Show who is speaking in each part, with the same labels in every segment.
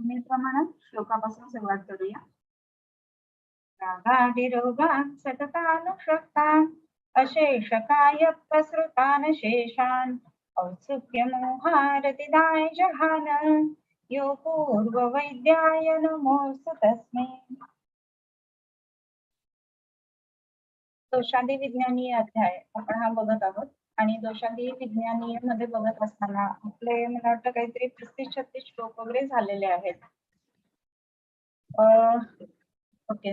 Speaker 1: नेहमीप्रमाणे श्लोकापासून सुरुवात करूया. रागादिरोगान् सततानुषक्तान् अशेषकाय प्रसृतान् शेषान् औत्सुक्यमोहारतिदाय जहान यो पूर्ववैद्याय नमोऽस्तु तस्मै. दोषादी विज्ञानीय अध्याय आपण हा बघत आहोत आणि दोषादी विज्ञानीय मध्ये बघत असताना आपले मला वाटतं काहीतरी 35-36 श्लोक वगैरे झालेले आहेत. ओके,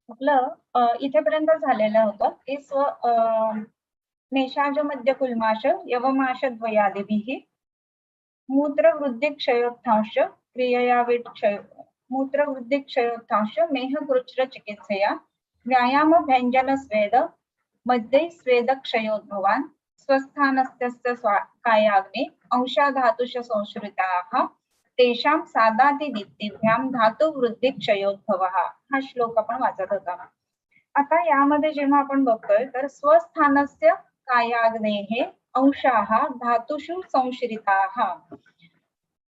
Speaker 1: आपलं इथेपर्यंत झालेलं होतं की मेषाज मध्य कुलमाश यवमाश द्वयादिभिः मूत्रवृद्धि क्षयोत्थांश क्रियया विक्षय मूत्रवृद्धि क्षयोत्थांश मेहकृच्र चिकित्सया व्यायाम व्यंजन स्वेद मध्ये स्वेद क्षयोद्भवान् स्वस्थानस्य कायाग्ने अंशाधातुष संश्रिताः तेषां सादादिदीप्तिभ्यां धातुवृद्धि क्षयोद्भवः. हा श्लोक आपण वाचत होता. आता यामध्ये जेव्हा आपण बघतोय तर स्वस्थानस्य कायाग्नेः अंशाः धातुषु संश्रिताः,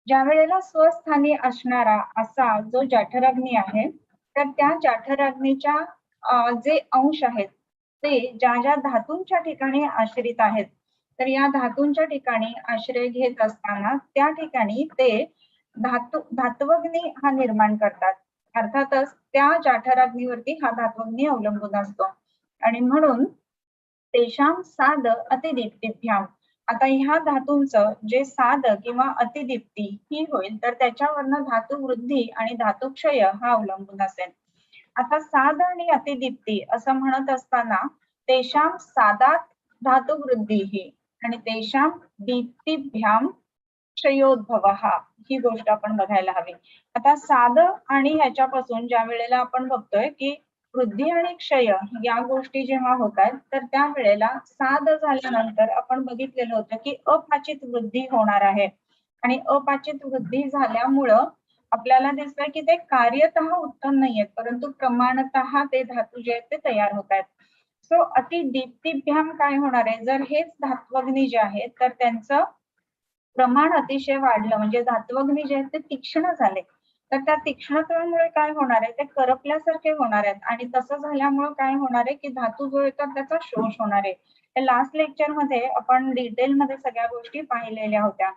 Speaker 1: ज्या वेळेला स्वस्थानी असणारा असा जो जाठराग्नी आहे तर त्या जाठराग्नीच्या जे अंश आहेत ते ज्या ज्या धातूंच्या ठिकाणी आश्रित आहेत तर या धातूंच्या ठिकाणी आश्रय घेत असताना त्या ठिकाणी ते धात्वग्नी हा निर्माण करतात. अर्थातच त्या जाठराग्नीवरती हा धात्वग्नी अवलंबून असतो आणि म्हणून तेषां साद अतिदीप्तिभ्याम, आता ह्या धातूंचं जे साद किंवा अतिदीप्ती ही होईल तर त्याच्यावरनं धातू वृद्धी आणि धातुक्षय हा अवलंबून असेल. आता साद आणि अतिदीप्ती असं म्हणत असताना तेषां सादात धातुवृद्धी ही आणि तेषां दीप्तिभ्याम क्षयोद्भव ही गोष्ट आपण बघायला हवी. आता साद आणि ह्याच्यापासून ज्या वेळेला आपण बघतोय की वृद्धी आणि क्षय या गोष्टी जेव्हा होतात तर त्या वेळेला साद झाल्यानंतर आपण बघितलेलं होतं की अपाचित वृद्धी होणार आहे आणि अपाचित वृद्धी झाल्यामुळं आपल्याला दिसतंय की ते कार्यतः उत्तम नाहीयेत परंतु प्रमाणतः ते धातू जे आहेत ते तयार होत आहेत. सो अतिदीप्तिभ्याम काय होणार आहे, जर हेच धात्वग्नी जे आहेत तर त्यांचं प्रमाण अतिशय वाढलं म्हणजे धात्वग्नी जे आहेत ते तीक्ष्ण झाले तर त्या तीक्ष्णतेमुळे काय होणार आहे, ते करपल्यासारखे होणार आहेत आणि तसं झाल्यामुळे काय होणार आहे की धातू जो येतात त्याचा शोष होणार आहे. लास्ट लेक्चर मध्ये आपण डिटेल मध्ये सगळ्या गोष्टी पाहिलेल्या होत्या.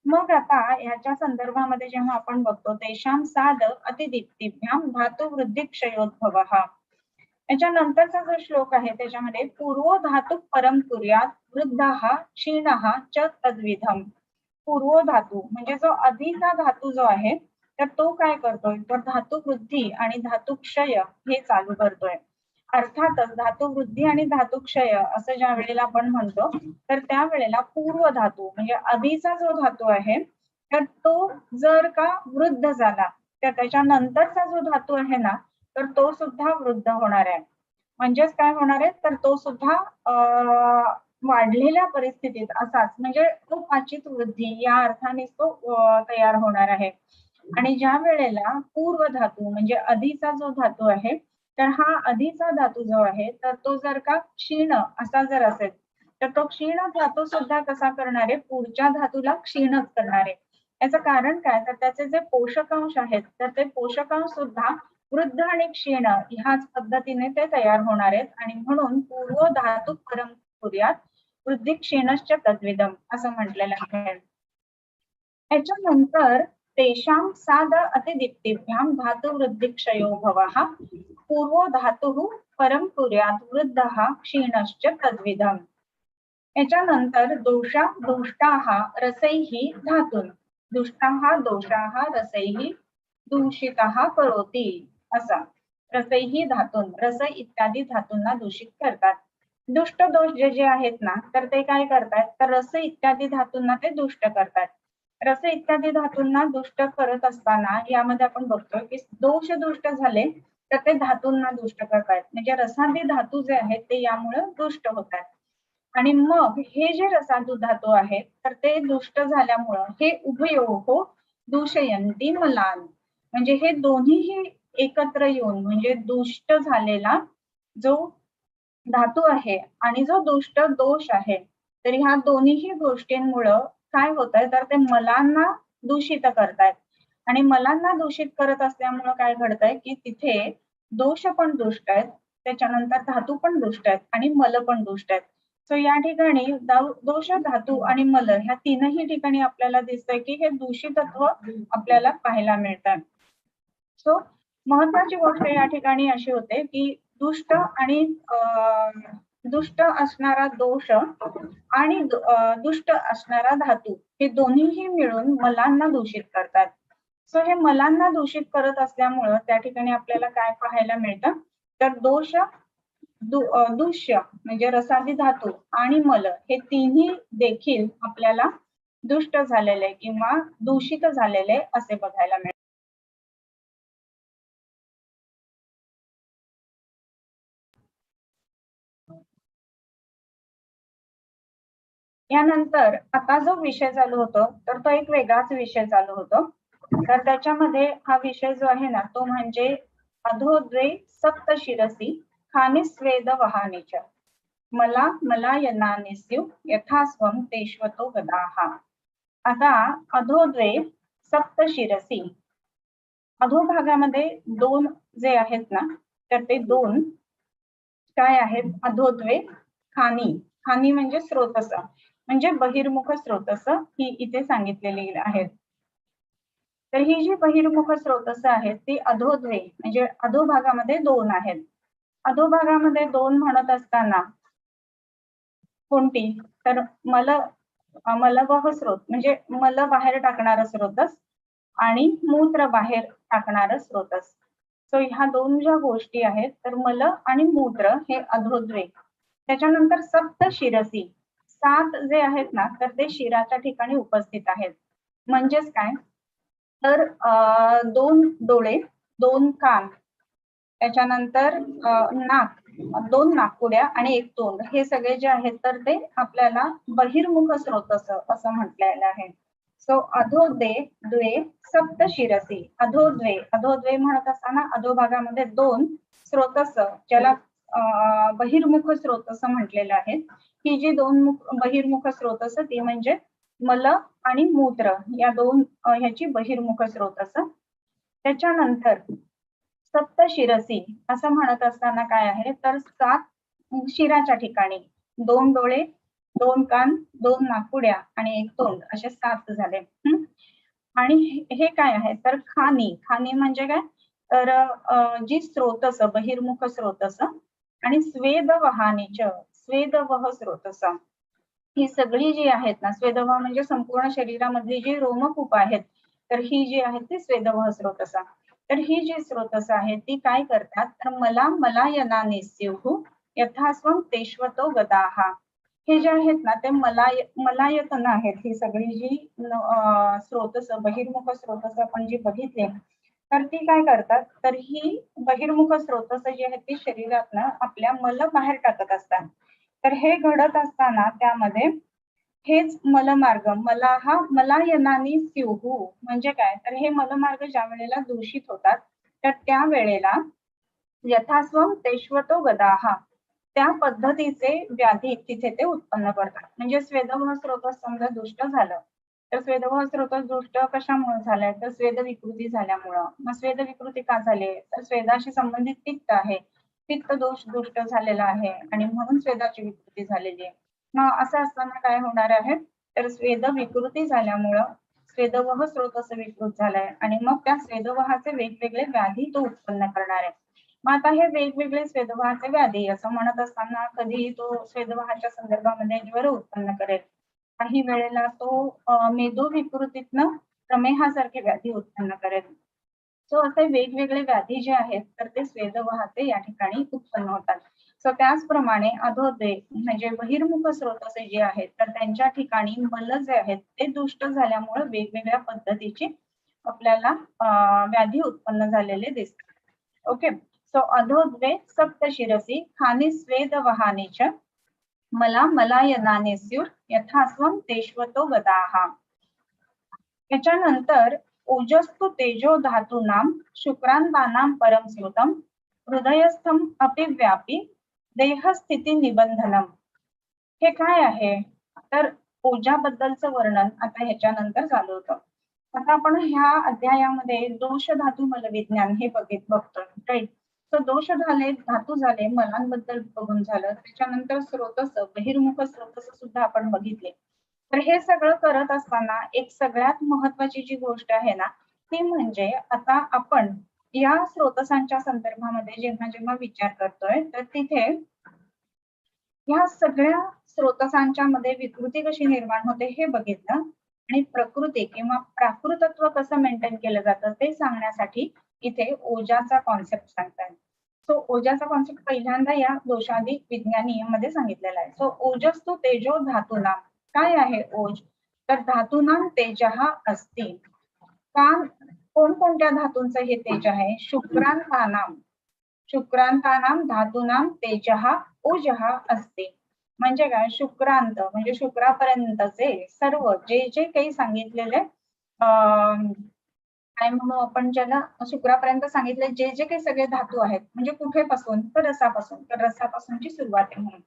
Speaker 1: मग आता ह्याच्या संदर्भामध्ये जेव्हा आपण बघतो तेषां साद अतिदीप्तिभ्याम धातु वृद्धी क्षयोद्भव, याच्यानंतरचा जो श्लोक आहे त्याच्यामध्ये पूर्व धातू परम कुर्यात वृद्धाः क्षीणः च तद्विधम. पूर्व धातू म्हणजे जो आधीचा धातू जो आहे तर तो काय करतोय तर धातू वृद्धी आणि धातू क्षय हे चालू करतोय. अर्थातच धातू वृद्धी आणि धातू क्षय असं ज्या वेळेला आपण म्हणतो तर त्यावेळेला पूर्व धातू म्हणजे आधीचा जो धातू आहे तर तो जर का वृद्ध झाला तर त्याच्यानंतरचा जो धातू आहे ना तर तो सुद्धा वृद्ध होणार आहे. म्हणजेच काय होणार आहे तर तो सुद्धा वाढलेल्या परिस्थितीत असाच म्हणजे अपाचित वृद्धी या अर्थाने तो तयार होणार आहे. आणि ज्या वेळेला पूर्व धातू म्हणजे आधीचा जो धातू आहे तर हा आधीचा धातू जो आहे तर तो जर का क्षीण असा जर असेल तर तो क्षीण धातू सुद्धा कसा करणार आहे, पुढच्या धातूला क्षीणच करणार आहे. याचं कारण काय तर त्याचे जे पोषकांश आहेत तर ते पोषकांश सुद्धा वृद्ध आणि क्षीण ह्याच पद्धतीने ते तयार होणार आहेत आणि म्हणून पूर्व धातू परम कुर्यात वृद्धी क्षीणश्च तद्विधम असं म्हटलेलं आहे. याच्यानंतर तेषां साद अतिदीप्तिभ्यां धातुवृद्धि क्षयोभवः पूर्वो धातुः परम कुर्यात वृद्धः क्षीणश्च तद्विधम. याच्यानंतर दोषा दुष्टाः रसैः धातून दुष्टाः दोषाः रसैः दूषितः करोति असा. रसैः धातून रस इत्यादी धातूंना दूषित करतात. दुष्ट दोष जे जे आहेत ना तर ते काय करतात तर रस इत्यादी धातूंना ते दुष्ट करतात. रस इत्यादी धातूंना दुष्ट करत असताना यामध्ये आपण बघतोय की दोष दुष्ट झाले तर ते धातूंना दुष्ट करतात म्हणजे रसादी धातू जे आहेत ते यामुळे दुष्ट होतात. आणि मग हे जे रसादू धातू आहेत तर ते दुष्ट झाल्यामुळं हे उभयोः दूषयन्ति मलान, म्हणजे हे दोन्हीही एकत्र येऊन म्हणजे दुष्ट झालेला जो धातू आहे आणि जो दुष्ट दोष आहे, तर ह्या दोन्हीही गोष्टींमुळं काय होत आहे, तर ते मलांना दूषित करतायत आणि मलांना दूषित करत असल्यामुळं काय घडतंय की तिथे दोष पण दुष्ट आहेत, त्याच्यानंतर धातू पण दुष्ट आहेत आणि मल पण दुष्ट आहेत. सो या ठिकाणी दोष, धातू आणि मल ह्या तीनही ठिकाणी आपल्याला दिसतंय की हे दूषितत्व आपल्याला पाहायला मिळतात. सो महत्वाची गोष्ट या ठिकाणी अशी होते की दुष्ट आणि दुष्ट असणारा दोष आणि दुष्ट असणारा धातू हे दोन्हीही मिळून मलांना दूषित करतात. सो हे मलांना दूषित करत असल्यामुळं त्या ठिकाणी आपल्याला काय पाहायला मिळतं, तर दोष, दूष्य म्हणजे रसादी धातू आणि मल हे तिन्ही देखील आपल्याला दुष्ट झालेले किंवा दूषित झालेले असे बघायला मिळतात. यानंतर आता जो विषय चालू होतो तर तो एक वेगळाच विषय चालू होतो. तर त्याच्यामध्ये हा विषय जो आहे ना तो म्हणजे अधोद्वे सप्तशिरसी खानिस्वेद वहानीच मला मला यनानिस्यु यथास्वम तेष्वतो गदाहा. आता अधोद्वे सप्तशिरसी, अधोभागामध्ये दोन जे आहेत ना तर ते दोन काय आहेत, अधोद्वे खानी, खानी म्हणजे स्रोतस म्हणजे बहिर्मुख स्रोतस ही इथे सांगितलेली आहेत. तर ही जी बहिर्मुख स्रोतस आहेत ती अधोद्वे म्हणजे अधोभागामध्ये दोन आहेत. अधोभागामध्ये दोन म्हणत असताना कोणती, तर मलवह स्रोत म्हणजे मल बाहेर टाकणारा स्रोतस आणि मूत्र बाहेर टाकणारा स्रोतस. सो ह्या दोन ज्या गोष्टी आहेत तर मल आणि मूत्र हे अधोद्वे. त्याच्यानंतर सप्त शिरसी, 7 जे आहेत ना तर ते शिराच्या ठिकाणी उपस्थित आहेत. म्हणजेच काय, तर 2 डोळे, 2 कान, त्याच्यानंतर नाक, 2 नाकपुड्या आणि 1 तोंड हे सगळे जे आहेत तर ते आपल्याला बहिर्मुख स्रोतस असं म्हटलेलं आहे. सो अधोद्वे द्वे सप्त शिरसी, अधोद्वे, अधोद्वे म्हणत असताना अधोभागामध्ये 2 स्रोतस ज्याला बहिर्मुख स्रोतस म्हटलेलं आहे. ही जी 2 बहिर्मुख स्रोतस ती म्हणजे मल आणि मूत्र या दोन ह्याची बहिर्मुख स्रोतस. त्याच्यानंतर सप्तशिरसी असं म्हणत असताना काय आहे, तर 7 शिराच्या ठिकाणी 2 डोळे, 2 कान, 2 नाकपुड्या आणि 1 तोंड असे 7 झाले. आणि हे काय आहे, तर खानी, खानी म्हणजे काय, तर जी स्रोतस बहिर्मुख स्रोतस आणि स्वेद वहानीच, स्वेदवह स्रोतस ही सगळी जी आहेत ना, स्वेदवह म्हणजे संपूर्ण शरीरामधली जी रोमकूप आहेत तर ही जी आहेत ती स्वेदवह स्रोतस. तर ही जी स्रोतस आहेत ती काय करतात, तर मला मला यनानिस्युः यथास्वम तेष्वतो गदाहा, हे जे आहेत ना ते मलायतन आहेत. ही सगळी जी स्रोतस बहिर्मुख स्रोतस आपण जी बघितले तर ती काय करतात, तर ही बहिर्मुख स्रोतस जी आहेत ती शरीरातनं आपल्या मल बाहेर टाकत असतात. तर हे घडत असताना त्यामध्ये हेच मलमार्ग मलायनानी स्युः म्हणजे काय, तर हे मलमार्ग ज्या वेळेला दूषित होतात तर त्या वेळेला यथास्वम तेष्वतो गदाहा, त्या पद्धतीचे व्याधी तिथे ते उत्पन्न करतात. म्हणजे स्वेदवह स्रोतस समजा दुष्ट झालं तर स्वेदवह स्रोतस दुष्ट कशामुळे झालाय, तर स्वेद विकृती झाल्यामुळं. मग स्वेद विकृती का झाली, तर स्वेदाशी संबंधित पित्त आहे, पित्त दोष दुष्ट झालेला आहे आणि म्हणून स्वेदाची विकृती झालेली आहे. मग असं असताना काय होणार आहे, तर स्वेद विकृती झाल्यामुळं स्वेदवह स्रोतस विकृत झालाय आणि मग त्या स्वेदवहाचे वेगवेगळे व्याधी तो उत्पन्न करणार आहे. मग आता हे वेगवेगळे स्वेदवहाचे व्याधी असं म्हणत असताना कधी तो स्वेदवहाच्या संदर्भामध्ये ज्वर उत्पन्न करेल, काही वेळेला तो मेदू विकृतीतनं प्रमेहासारखे व्याधी उत्पन्न करेल. सो असे वेगवेगळे व्याधी जे आहेत तर ते स्वेदवहाचे या ठिकाणी उत्पन्न होतात. सो त्याचप्रमाणे अधोद्वे म्हणजे बहिर्मुख स्रोतसे जे आहेत तर त्यांच्या ठिकाणी मल जे आहेत ते दुष्ट झाल्यामुळे वेगवेगळ्या पद्धतीचे आपल्याला व्याधी उत्पन्न झालेले दिसतात. ओके, सो अधोद्वे सप्तशिरसी खानी स्वेद वहानीच मला मलायनानेस्युर यथास्वम तेष्वतो गदाहा. त्याच्यानंतर ओजस्तु तेजो धातूनां शुक्रांतानां परम स्मृतम हृदयस्थम अपि व्यापी देहस्थिती निबंधनम. हे काय आहे? तर ओजाबद्दलचं वर्णन आता ह्याच्यानंतर चालू होतं. आता आपण ह्या अध्यायामध्ये दोष धातू मलविज्ञान हे बघतोय, राईट. तर दोष झाले, धातू झाले, मलांबद्दल बघून झालं, त्याच्यानंतर स्रोतस, बहिर्मुख स्रोतस सुद्धा आपण बघितले. तर हे सगळं करत असताना एक सगळ्यात महत्वाची जी गोष्ट आहे ना, ती म्हणजे आता आपण या स्रोतसांच्या संदर्भामध्ये जेव्हा जेव्हा विचार करतोय, तर तिथे ह्या सगळ्या स्रोतसांच्या मध्ये विकृती कशी निर्माण होते हे बघितलं, आणि प्रकृती किंवा प्राकृतत्व कसं मेंटेन केलं जातं ते सांगण्यासाठी इथे ओजाचा कॉन्सेप्ट सांगतायत. सो ओजाचा कॉन्सेप्ट पहिल्यांदा या दोषादी विज्ञानी मध्ये सांगितलेला आहे. सो ओजस्तु तेजो धातूनाम. काय आहे ओज? तर धातूनाम तेजः अस्ति. काम कोणकोणत्या धातूंचं हे तेज आहे? शुक्रांतानाम. शुक्रांतानाम धातूनाम तेजः ओजः अस्ति. म्हणजे काय? शुक्रांत म्हणजे शुक्रापर्यंतचे सर्व जे जे काही सांगितलेले काय म्हणू आपण ज्याला शुक्रापर्यंत सांगितले जे जे काही सगळे धातू आहेत, म्हणजे कुठेपासून? तर रसापासून. तर रसापासूनची सुरुवात आहे म्हणून.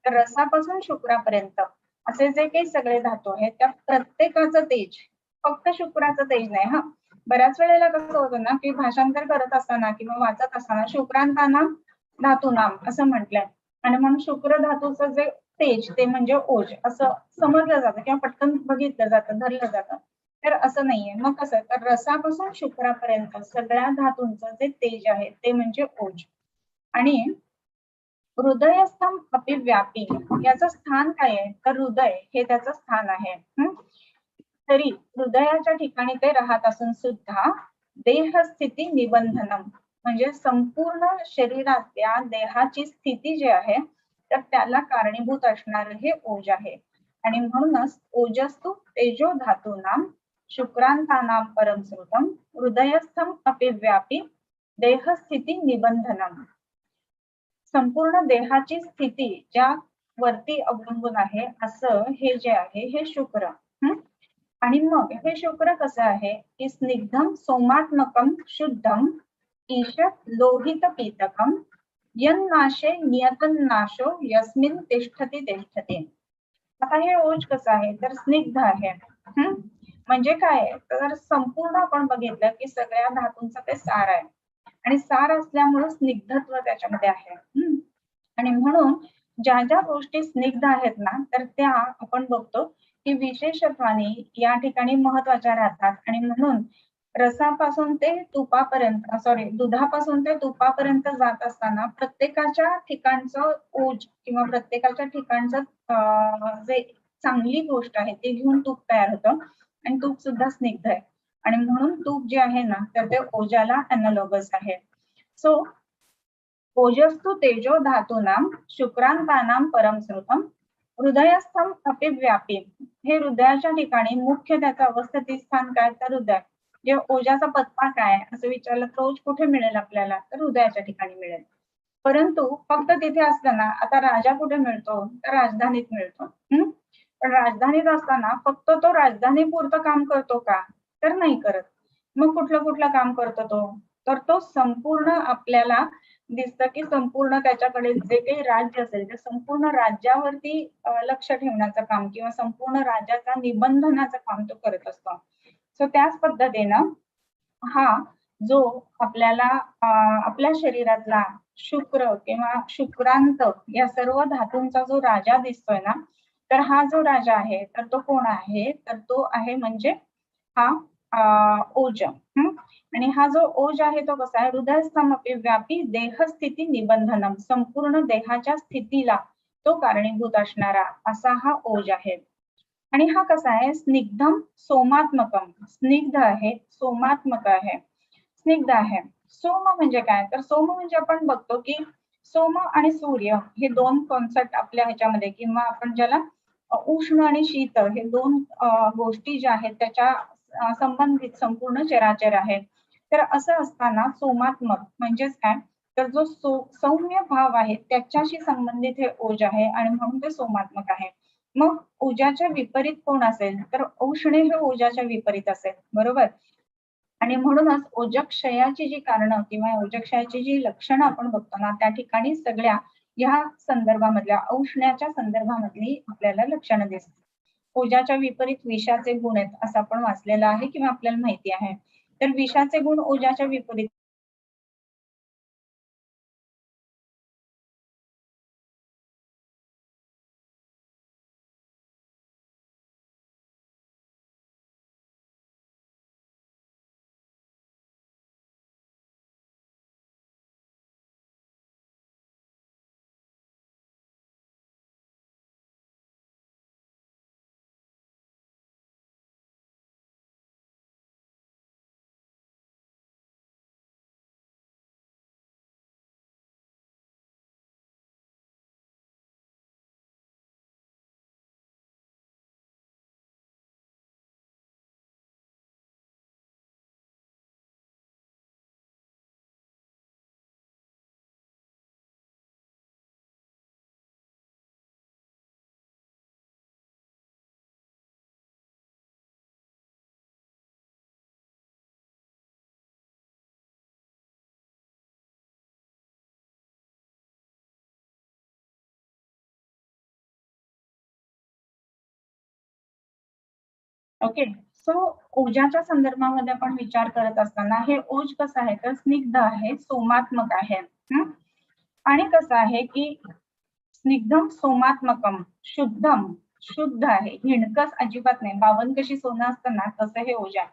Speaker 1: तर रसापासून शुक्रापर्यंत असे जे काही सगळे धातू आहेत त्या प्रत्येकाचं तेज, फक्त शुक्राचं तेज नाही हा. बऱ्याच वेळेला कसं होतं ना की भाषांतर करत असताना किंवा वाचत असताना शुक्रांतानाम धातूनाम असं म्हटलंय, आणि म्हणून शुक्र धातूचं जे तेज ते म्हणजे ओज असं समजलं जातं किंवा पटकन बघितलं जातं, धरलं जातं. तर असं नाहीये. मग कसं? तर रसापासून शुक्रापर्यंत सगळ्या धातूंचं जे तेज आहे ते म्हणजे ओज. आणि हृदयस्थम अपि व्यापी, याचं स्थान काय आहे? तर हृदय हे त्याचं स्थान आहे. तरी हृदयाच्या ठिकाणी ते राहत असून सुद्धा देहस्थिती निबंधनम म्हणजे संपूर्ण शरीरातल्या देहाची स्थिती जी आहे तर त्याला कारणीभूत असणार हे ओज आहे. आणि म्हणूनच ओजस्तु तेजो धातूनाम शुक्रांतानाम परमश्रुतम हृदयस्थम अपि व्यापी देहस्थिती निबंधनम. संपूर्ण देहाची स्थिती ज्या वरती अवलंबून आहे असं हे जे आहे हे शुक्र. आणि मग हे शुक्र कसं आहे की स्निग्धम सोमात्मकम शुद्धम ईशत लोहित पीतकम यन्नाशे नियतन्नाशो यस्मिन तिष्ठती तिष्ठती. आता हे ओज कसं आहे? तर स्निग्ध आहे. म्हणजे काय? तर संपूर्ण आपण बघितलं की सगळ्या धातूंचं ते सार आहे, आणि सार असल्यामुळे स्निग्धत्व त्याच्यामध्ये आहे. आणि म्हणून ज्या ज्या गोष्टी स्निग्ध आहेत ना तर त्या आपण बघतो की विशेषत्वाने या ठिकाणी महत्वाच्या राहतात. आणि म्हणून रसापासून ते तुपापर्यंत, सॉरी, दुधापासून ते तुपापर्यंत जात असताना प्रत्येकाच्या ठिकाणचं ओज किंवा प्रत्येकाच्या ठिकाणचं जे चांगली गोष्ट आहे ते घेऊन तूप तयार होतं, आणि तूप सुद्धा स्निग्ध आहे. आणि म्हणून तूप जे आहे ना तर ते ओजाला अॅनालॉगस आहे. सो ओजस्तु तेजो धातूनाम शुक्रांतानाम परमश्रुतम हृदयस्थम अपि व्यापी. हे हृदयाच्या ठिकाणी मुख्य त्याचं अवस्थित स्थान काय? तर हृदय. जे ओजाचा पत्ता काय असं विचारलं तर ओज कुठे मिळेल आपल्याला? तर हृदयाच्या ठिकाणी मिळेल. परंतु फक्त तिथे असताना आता राजा कुठे मिळतो? तर राजधानीत मिळतो. पण राजधानीत असताना फक्त तो राजधानी पुरतं काम करतो का? तर नाही करत. मग कुठलं काम करतो तो? तर तो संपूर्ण आपल्याला दिसतं की संपूर्ण त्याच्याकडे जे काही राज्य असेल ते संपूर्ण राज्यावरती लक्ष ठेवण्याचं काम किंवा संपूर्ण राज्याचा निबंधनाचं काम तो करत असतो. सो त्याच पद्धतीनं हा जो आपल्याला आपल्या शरीरातला शुक्र किंवा शुक्रांत या सर्व धातूंचा जो राजा दिसतोय ना, तर हा जो राजा आहे तर तो कोण आहे? तर तो आहे म्हणजे हा ओज. आणि हा जो ओज आहे तो कसा आहे? हृदयस्थमपि व्यापी देहस्थिती निबंधनम, संपूर्ण देहाच्या स्थितीला तो कारणीभूत असणारा असा हा ओज आहे. आणि हा कसा आहे? स्निग्धम सोमात्मकम, स्निग्ध आहे, सोमात्मक आहे, स्निग्ध आहे. सोम म्हणजे काय? तर सोम म्हणजे आपण बघतो की सोम आणि सूर्य हे दोन कॉन्सेप्ट आपल्या ह्याच्यामध्ये, किंवा आपण ज्याला उष्ण आणि शीत हे दोन गोष्टी ज्या आहेत त्याच्या संबंधित संपूर्ण चराचर आहे. तर असं असताना सोमात्मक म्हणजेच काय? तर जो सौम्य भाव आहे त्याच्याशी संबंधित हे ओज आहे, आणि म्हणून ते सोमात्मक आहे. मग ओजाच्या विपरीत कोण असेल? तर औष्णे हे ओजाच्या विपरीत असेल, बरोबर. आणि म्हणूनच ओजक्षयाची जी कारणं किंवा ओजक्षयाची जी लक्षणं आपण बघतो ना, त्या ठिकाणी सगळ्या ह्या संदर्भामधल्या औष्ण्याच्या संदर्भामधली आपल्याला लक्षणं दिसतात. ओजाच्या विपरीत विषाचे गुण आहेत असं आपण वाचलेलं आहे किंवा आपल्याला माहिती आहे. तर विषाचे गुण ओजाच्या विपरीत ओके. सो ओजाच्या संदर्भामध्ये आपण विचार करत असताना हे ओज कसं आहे तर स्निग्ध आहे, सोमात्मक आहे. आणि कसं आहे की स्निग्धम सोमात्मकम शुद्धम, शुद्ध आहे, हिणकस अजिबात नाही. बावन कशी सोनं असतं ना तसं हे ओज आहे.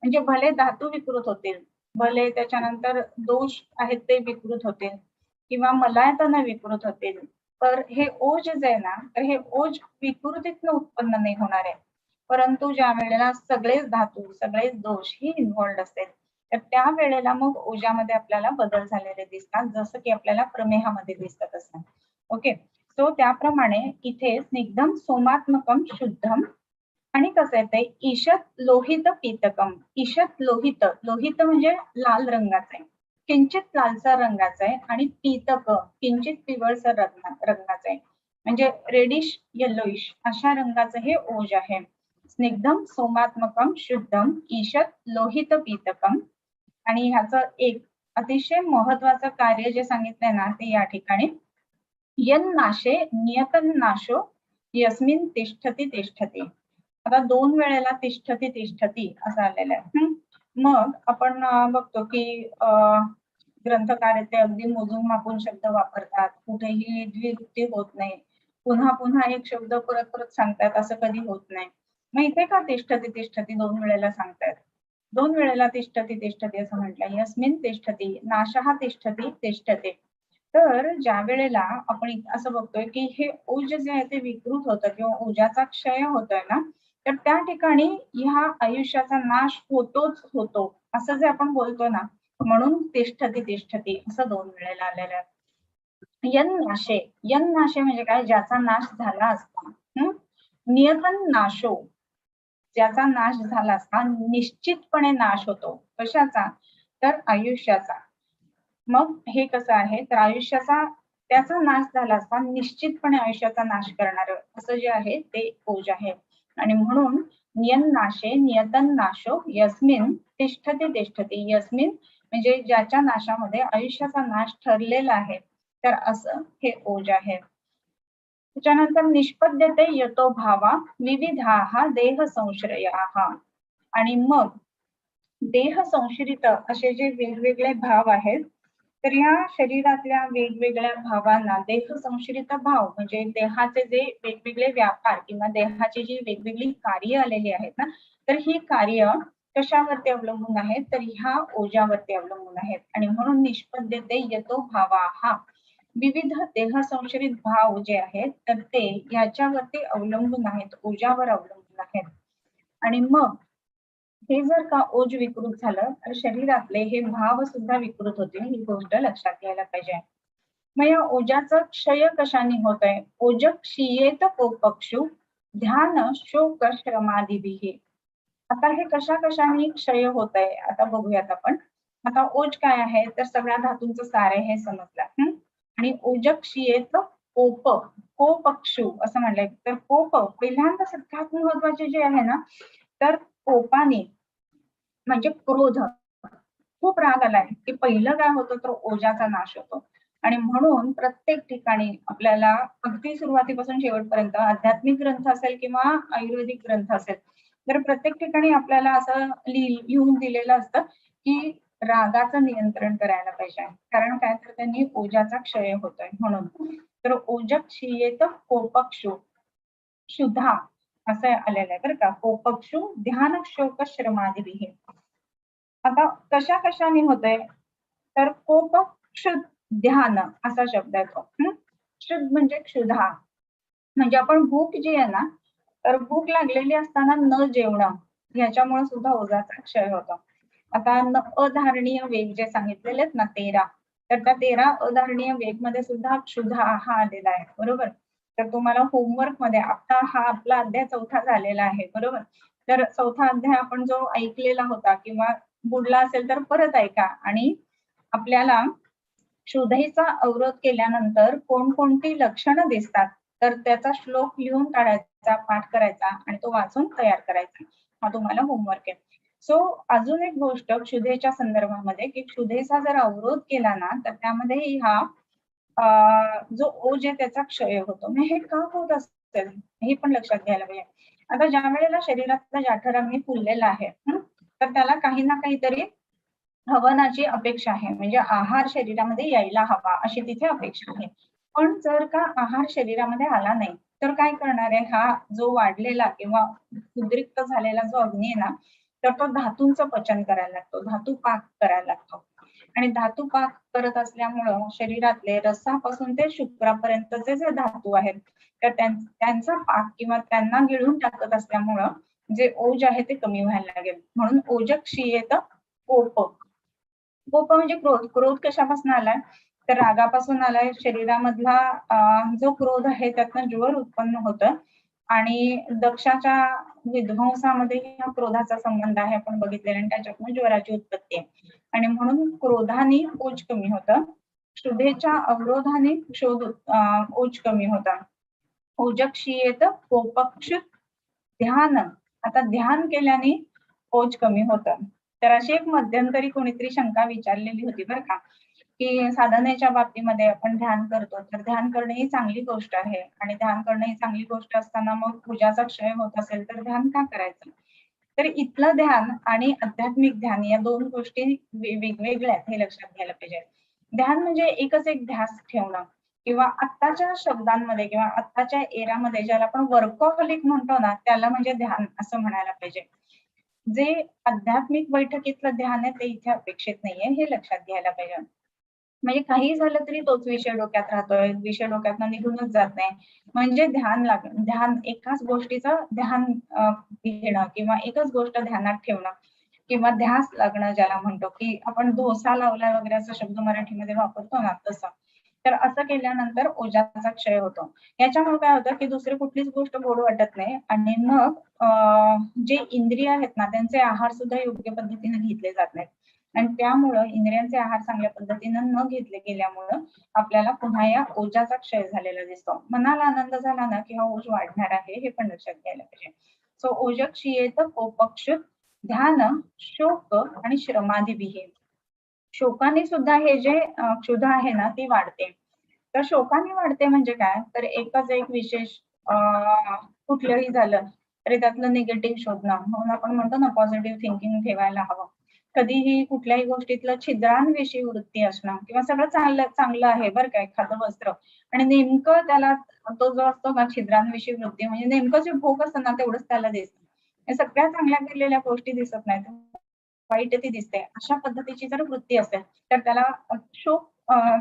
Speaker 1: म्हणजे भले धातू विकृत होतील, भले त्याच्यानंतर दोष आहेत ते विकृत होतील किंवा मलायतन विकृत होतील, तर हे ओज जे आहे ना तर हे ओज विकृतीतनं उत्पन्न नाही होणार आहे. परंतु ज्या वेळेला सगळेच धातू, सगळेच दोष ही इन्व्हॉल्ड असतील तर त्या वेळेला मग ओजामध्ये आपल्याला बदल झालेले दिसतात, जसं की आपल्याला प्रमेहामध्ये दिसत असतात. ओके. सो त्याप्रमाणे इथे स्निग्धम सोमात्मकम शुद्धम आणि कसं येते ईशत लोहित पीतकम. ईशत लोहित, लोहित म्हणजे लाल रंगाचं आहे, किंचित लालसर रंगाचं आहे आणि पीतक किंचित पिवळसर रंगाचं आहे, म्हणजे रेडिश येलोइश अशा रंगाचं हे ओज आहे. स्निग्धम सोमात्मकम शुद्धम ईशत लोहित पीतकम. आणि ह्याचं एक अतिशय महत्वाचं कार्य जे सांगितलंय ना ते या ठिकाणी यन नाशे नियतन नाशो यस्मिन तिष्ठती तिष्ठती. आता दोन वेळेला तिष्ठती तिष्ठती असं आलेलं आहे. मग आपण बघतो की ग्रंथकार ते अगदी मोजून मापून शब्द वापरतात, कुठेही द्विरुक्ती होत नाही, पुन्हा पुन्हा एक शब्द परत परत सांगतात, असं कधी होत नाही. मग इथे का तिष्ठती तिष्ठती दोन वेळेला सांगतायत? दोन वेळेला तिष्ठती तिष्ठती असं म्हटलंय. यस्मिन तिष्ठती, नाशः तिष्ठती तिष्ठते. तर ज्या वेळेला आपण असं बघतोय की हे ओज जे आहे ते विकृत होतं किंवा ओजाचा क्षय होतोय ना, तर त्या ठिकाणी ह्या आयुष्याचा नाश होतोच होतो असं जे आपण बोलतो ना, म्हणून तिष्ठती तिष्ठती असं दोन वेळेला आलेलं आहे. यन नाशे, यन नाशे म्हणजे काय, ज्याचा नाश झाला असता. नियतन नाशो, ज्याचा नाश झाला असता, निश्चितपणे नाश होतो. कशाचा तर आयुष्याचा. मग हे कसं आहे तर आयुष्याचा त्याचा नाश झाला असता निश्चितपणे आयुष्याचा नाश करणार असं जे आहे ते ओज आहे. आणि म्हणून नियन नाशे नियतन नाशो यस्मिन तिष्ठती तिष्ठती. यस्मिन म्हणजे ज्याच्या नाशामध्ये आयुष्याचा नाश ठरलेला आहे, तर असं हे ओज आहे. त्याच्यानंतर निष्पद्यते यतो भावा विविधाः देह संश्रयाः. आणि मग देह संश्रित असे जे वेगवेगळे भाव आहेत, तर या शरीरातल्या वेगवेगळ्या भावांना देह संश्रित भाव म्हणजे देहाचे जे वेगवेगळे व्यापार किंवा देहाची जी वेगवेगळी कार्य आलेली आहेत ना, तर ही कार्य कशावरती अवलंबून आहेत तर ह्या ओजावरती अवलंबून आहेत. आणि म्हणून निष्पद्यते यतो भावा हा विविध देह संश्रित भाव जे आहेत तर ते ह्याच्यावरती अवलंबून आहेत, ओजावर अवलंबून आहेत. आणि मग हे जर का ओज विकृत झालं तर शरीरातले हे भाव सुद्धा विकृत होतील, ही गोष्ट लक्षात घ्यायला पाहिजे. मग या ओजाचा क्षय कशाने होत आहे? ओज क्षीयेत कोपक्षु ध्यान शोक श्रमादिभिः. आता हे कशा कशाने क्षय होत आहे आता बघूयात आपण. आता ओज काय आहे तर सगळ्या धातूंचं सार आहे हे समजलं. आणि ओज क्षीयेत कोप, कोपक्षु असं म्हणलंय. तर कोप पहिल्यांदा सगळ्यात महत्वाचे जे आहे ना तर कोपाने म्हणजे क्रोध. खूप राग आलाय की पहिलं काय होतं तर ओजाचा नाश होतो. आणि म्हणून प्रत्येक ठिकाणी आपल्याला अगदी सुरुवातीपासून शेवटपर्यंत आध्यात्मिक ग्रंथ असेल किंवा आयुर्वेदिक ग्रंथ असेल, तर प्रत्येक ठिकाणी आपल्याला असं लिहून दिलेलं असतं की रागाचं नियंत्रण करायला पाहिजे. कारण काय तर त्यांनी ओजाचा क्षय होतोय म्हणून. तर ओजक क्षीयेत कोपक्षु क्षुधा असं आलेलं आहे बरं का. कोपक्षु ध्यान शोक श्रमादिभिः. आता कशा कशाने होतंय तर कोप क्षुध ध्यान असा शब्द येतो. क्षुध म्हणजे क्षुधा, म्हणजे आपण भूक जी आहे ना, तर भूक लागलेली असताना न जेवणं ह्याच्यामुळे सुद्धा ओझाचा क्षय होतो. आता अधारणीय वेग जे सांगितलेले आहेत ना 13, तर त्या 13 अधारणीय वेग मध्ये सुद्धा क्षुधा हा आलेला आहे, बरोबर. तर तुम्हाला होमवर्क मध्ये आता हा आपला अध्याय 4था झालेला आहे, बरोबर. तर 4था अध्याय आपण जो ऐकलेला होता किंवा बुडला असेल तर परत ऐका आणि आपल्याला क्षुधेचा अवरोध केल्यानंतर कोणकोणती लक्षणं दिसतात तर त्याचा श्लोक लिहून काढायचा, पाठ करायचा आणि तो वाचून तयार करायचा. हा तुम्हाला होमवर्क आहे. सो अजून एक गोष्ट क्षुधेच्या संदर्भामध्ये की क्षुधेचा जर अवरोध केला ना तर त्यामध्ये हा जो ओज आहे त्याचा क्षय होतो. मग हे का होत असेल हे पण लक्षात घ्यायला पाहिजे. आता ज्या वेळेला शरीरातला जठराग्नी फुललेला आहे तर त्याला काही ना काहीतरी हवनाची अपेक्षा आहे, म्हणजे आहार शरीरामध्ये यायला हवा अशी तिथे अपेक्षा आहे. पण जर का आहार शरीरामध्ये आला नाही तर काय करणार आहे, हा जो वाढलेला किंवा उद्रिक्त झालेला जो अग्नी आहे ना तर तो धातूंचं पचन करायला लागतो, धातू पाक करायला लागतो. आणि धातू पाक करत असल्यामुळं शरीरातले रसापासून ते शुक्रापर्यंतचे जे धातू आहेत तर त्यांचा पाक किंवा त्यांना गिळून टाकत असल्यामुळं जे ओज आहे ते कमी व्हायला लागेल. म्हणून ओजक क्षीयेत कोप. कोप म्हणजे क्रोध. क्रोध कशापासून आलाय तर रागापासून आलाय. शरीरामधला जो क्रोध आहे त्यातनं ज्वर उत्पन्न होतं आणि दक्षाच्या विध्वंसामध्ये या क्रोधाचा संबंध आहे आपण बघितलेला आणि त्याच्यातून ज्वराची उत्पत्ती आहे. आणि म्हणून क्रोधाने ओज कमी होतं. क्षुधेच्या अवरोधाने ओज कमी होता. ओजक क्षीयेत कोपक्षुत ध्यान. आता ध्यान केल्याने ओज कमी होतं. तर अशी एक मध्यंतरी कोणीतरी शंका विचारलेली होती बरं का, की साधनेच्या बाबतीमध्ये आपण ध्यान करतो, तर ध्यान करणे ही चांगली गोष्ट आहे आणि ध्यान करणे ही चांगली गोष्ट असताना मग पूजाचा क्षय होत असेल तर ध्यान का करायचं? तर इथलं ध्यान आणि आध्यात्मिक ध्यान या दोन गोष्टी वेगवेगळ्या आहेत हे लक्षात घ्यायला पाहिजे. ध्यान म्हणजे एकच एक ध्यास ठेवणं किंवा आत्ताच्या शब्दांमध्ये किंवा आत्ताच्या एरामध्ये ज्याला आपण वर्कहॉलिक म्हणतो ना त्याला म्हणजे ध्यान असं म्हणायला पाहिजे. जे आध्यात्मिक बैठकीतलं ध्यान आहे ते इथे अपेक्षित नाहीये हे लक्षात घ्यायला पाहिजे. म्हणजे काही झालं तरी तोच विषय डोक्यात राहतोय, विषय डोक्यातनं निघूनच जात नाही. म्हणजे ध्यान एकाच गोष्टीचं ध्यान घेणं किंवा एकच गोष्ट ध्यानात ठेवणं किंवा ध्यास लागणं ज्याला म्हणतो, की आपण धोसा लावला वगैरे असा शब्द मराठीमध्ये वापरतो ना तसं. तर असं केल्यानंतर ओझाचा क्षय होतो. याच्यामुळे काय होतं, की दुसरी कुठलीच गोष्ट गोड वाटत नाही आणि मग जे इंद्रिय आहेत ना त्यांचे आहार सुद्धा योग्य पद्धतीने घेतले जात नाहीत. आणि त्यामुळं इंद्रियांचे आहार चांगल्या पद्धतीनं न घेतले गेल्यामुळं आपल्याला पुन्हा या ओझाचा क्षय झालेला दिसतो. मनाला आनंद झाला ना की हा ओझ वाढणार आहे हे पण लक्षात घ्यायला पाहिजे. सो ओजक क्षीयेत कोपक्षुत ध्यान शोक आणि श्रमादिभिः. शोकाने सुद्धा हे जे क्षुधा आहे ना ती वाढते. तर शोकाने वाढते म्हणजे काय तर एकच एक विशेष कुठलंही झालं तरी त्यातलं निगेटिव्ह शोधणं, म्हणून आपण म्हणतो ना पॉझिटिव्ह थिंकिंग ठेवायला हवं. कधीही कुठल्याही गोष्टीतलं छिद्रांविषयी वृत्ती असणं किंवा सगळं चांगलं चांगलं आहे बरं का एखादं वस्त्र आणि नेमकं त्याला तो जो असतो ना छिद्रांविषयी वृत्ती म्हणजे नेमकं जे भोग असतं ना तेवढंच त्याला दिसतं. या सगळ्या चांगल्या केलेल्या गोष्टी दिसत नाहीत, वाईट ती दिसते. अशा पद्धतीची जर वृत्ती असेल तर त्याला शोक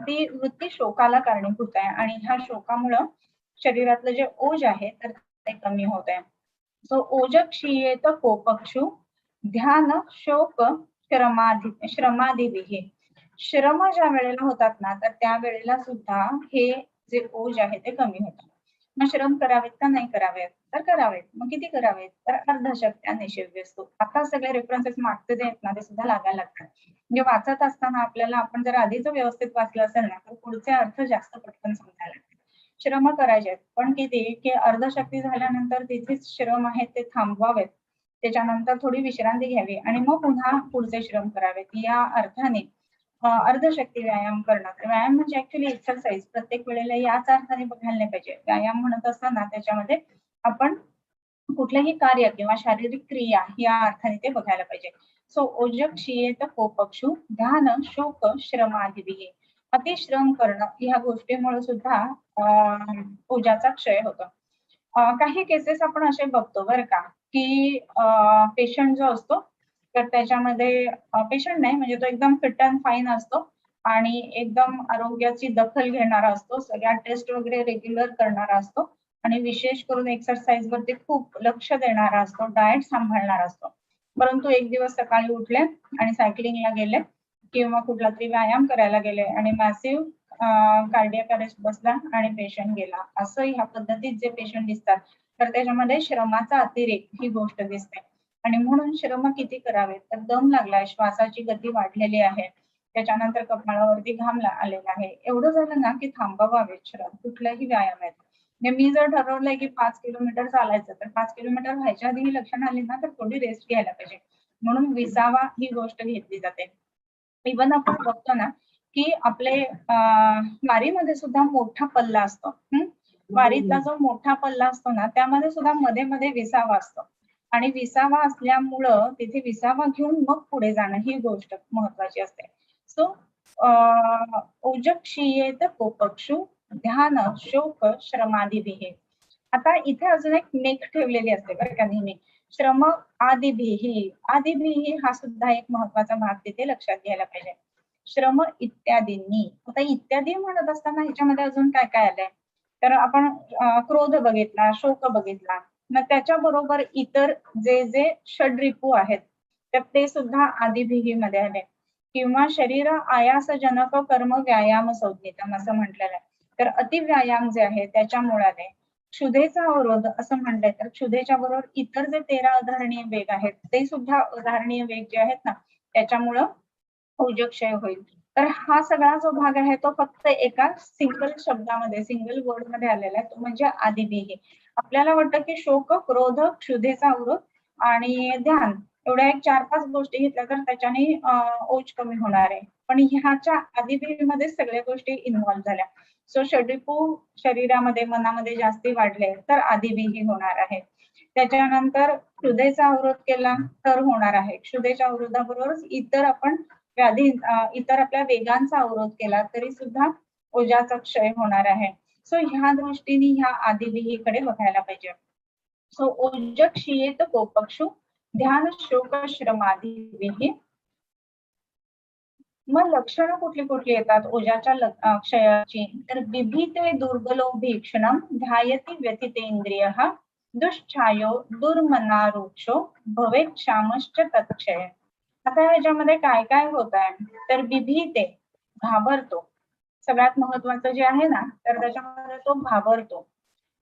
Speaker 1: ती वृत्ती शोकाला कारणीभूत आहे आणि ह्या शोकामुळं शरीरातलं जे ओज आहे तर ते कमी होत आहे. सो ओजक क्षीयेत कोपक्षु ध्यान शोक श्रमादिभिः. श्रम ज्या वेळेला होतात ना तर त्या वेळेला सुद्धा हे जे ओज आहे ते कमी होतं. मग श्रम करावेत का नाही करावेत तर करावेत. मग किती करावेत तर अर्धशक्त्या निषेव्यस्तु. आता सगळे रेफरन्सेस मागचे जे आहेत ना ते सुद्धा लागायला लागतात. म्हणजे वाचत असताना आपल्याला आपण जर आधीच व्यवस्थित वाचलं असेल ना तर पुढचे अर्थ जास्त पटकन समजायला लागतात. श्रम करायचे पण किती की अर्धशक्ती झाल्यानंतर तिथेच श्रम आहेत ते थांबवावेत त्याच्यानंतर थोडी विश्रांती घ्यावी आणि मग पुन्हा पुढचे श्रम करावेत. या अर्थाने अर्धशक्ती व्यायाम करणं, व्यायाम म्हणजे ऍक्च्युली एक्सरसाइज, प्रत्येक वेळेला याच अर्थाने बघायला नाही पाहिजे. व्यायाम म्हणत असताना त्याच्यामध्ये आपण कुठलंही कार्य किंवा शारीरिक क्रिया या अर्थाने ते बघायला पाहिजे. सो ओजक शियेत कोपक्षु ध्यान शोक श्रम आदिभिः. अतिश्रम करणं ह्या गोष्टीमुळे सुद्धा ओजाचा क्षय होतो. काही केसेस आपण असे बघतो बरं का, की पेशंट जो असतो तर त्याच्यामध्ये पेशंट नाही म्हणजे तो एकदम फिट अँड फाईन असतो आणि एकदम आरोग्याची दखल घेणारा असतो, सगळ्या टेस्ट वगैरे रेग्युलर करणारा असतो आणि विशेष करून एक्सरसाइज वरती खूप लक्ष देणारा असतो, डाएट सांभाळणारा असतो. परंतु एक दिवस सकाळी उठले आणि सायकलिंगला गेले किंवा कुठला तरी व्यायाम करायला गेले आणि मॅसिव्ह कार्डियक अरेस्ट बसला आणि पेशंट गेला. असं ह्या पद्धतीत जे पेशंट दिसतात तर त्याच्यामध्ये श्रमाचा अतिरेक ही गोष्ट दिसते. आणि म्हणून श्रम किती करावे तर दम लागलाय, श्वासाची गती वाढलेली आहे, त्याच्यानंतर कपाळावरती घाम आलेला आहे, एवढं झालं ना की थांबवावे श्रम कुठलाही व्यायाम आहे. म्हणजे मी जर ठरवलंय की 5 किलोमीटर चालायचं तर 5 किलोमीटर व्हायच्या आधी ही लक्षण आली ना तर थोडी रेस्ट घ्यायला पाहिजे. म्हणून विसावा ही गोष्ट घेतली जाते. इव्हन आपण बघतो ना की आपले वारीमध्ये सुद्धा मोठा पल्ला असतो. वारीतला जो मोठा पल्ला असतो ना त्यामध्ये सुद्धा मध्ये मध्ये विसावा असतो आणि विसावा असल्यामुळं तिथे विसावा घेऊन मग पुढे जाणं ही गोष्ट महत्वाची असते. सो ओजक क्षीयेत कोपक्षु ध्यान शोक श्रमादिभिः. आता इथे अजून एक मेक ठेवलेली असते बरं का नेहमी, श्रम आदिभिः हा सुद्धा एक महत्वाचा भाग तिथे लक्षात घ्यायला पाहिजे. श्रम इत्यादींनी, आता इत्यादी म्हणत असताना ह्याच्यामध्ये अजून काय काय आलंय तर आपण क्रोध बघितला, शोक बघितला, मग त्याच्याबरोबर इतर जे जे षड्रिपू आहेत तर ते सुद्धा आदिभिः मध्ये आले. किंवा शरीर आयासजनक कर्म व्यायाम संज्ञितम असं म्हटलेलं आहे. तर अतिव्यायाम जे आहे त्याच्यामुळे आले. क्षुधेचा अवरोध असं म्हणलंय तर क्षुधेच्या बरोबर इतर जे 13 अधारणीय वेग आहेत ते सुद्धा अधारणीय वेग जे आहेत ना त्याच्यामुळं ओजक्षय होईल. तर हा सगळा जो भाग आहे तो फक्त एका सिंगल शब्दामध्ये, सिंगल वर्ड मध्ये आलेला आहे, तो म्हणजे आदिभिः. आपल्याला वाटतं की शोक, क्रोध, क्षुधेचा अवरोध आणि ध्यान एवढ्या एक 4-5 गोष्टी घेतल्या तर त्याच्याने ओज कमी होणार आहे, पण ह्याच्या आदिभिः मध्ये सगळ्या गोष्टी इन्व्हॉल्व्ह झाल्या. सो षड्रिपू शरीरामध्ये मनामध्ये जास्ती वाढले तर आदिभिः होणार आहे. त्याच्यानंतर क्षुधेचा अवरोध केला तर होणार आहे. क्षुधेच्या अवरोधाबरोबरच इतर आपण व्याधी इतर आपल्या वेगांचा अवरोध केला तरी सुद्धा ओजाचा क्षय होणार आहे. सो ह्या दृष्टीने ह्या आदिभिः कडे बघायला पाहिजे. सो ओजक क्षीयेत कोपक्षु ध्यान शोक श्रमादिभिः. मग लक्षणं कुठली कुठली येतात ओजाच्या क्षयाची तर बिभिते दुर्बलो भीक्षणम ध्यायति व्यथितेंद्रियः दुश्छायो दुर्मनारुक्षो भवेत क्षामश्च तत्क्षय. आता ह्याच्यामध्ये काय काय होत आहे तर बिभिते घाबरतो, सगळ्यात महत्वाचं जे आहे ना तर त्याच्यामध्ये तो घाबरतो.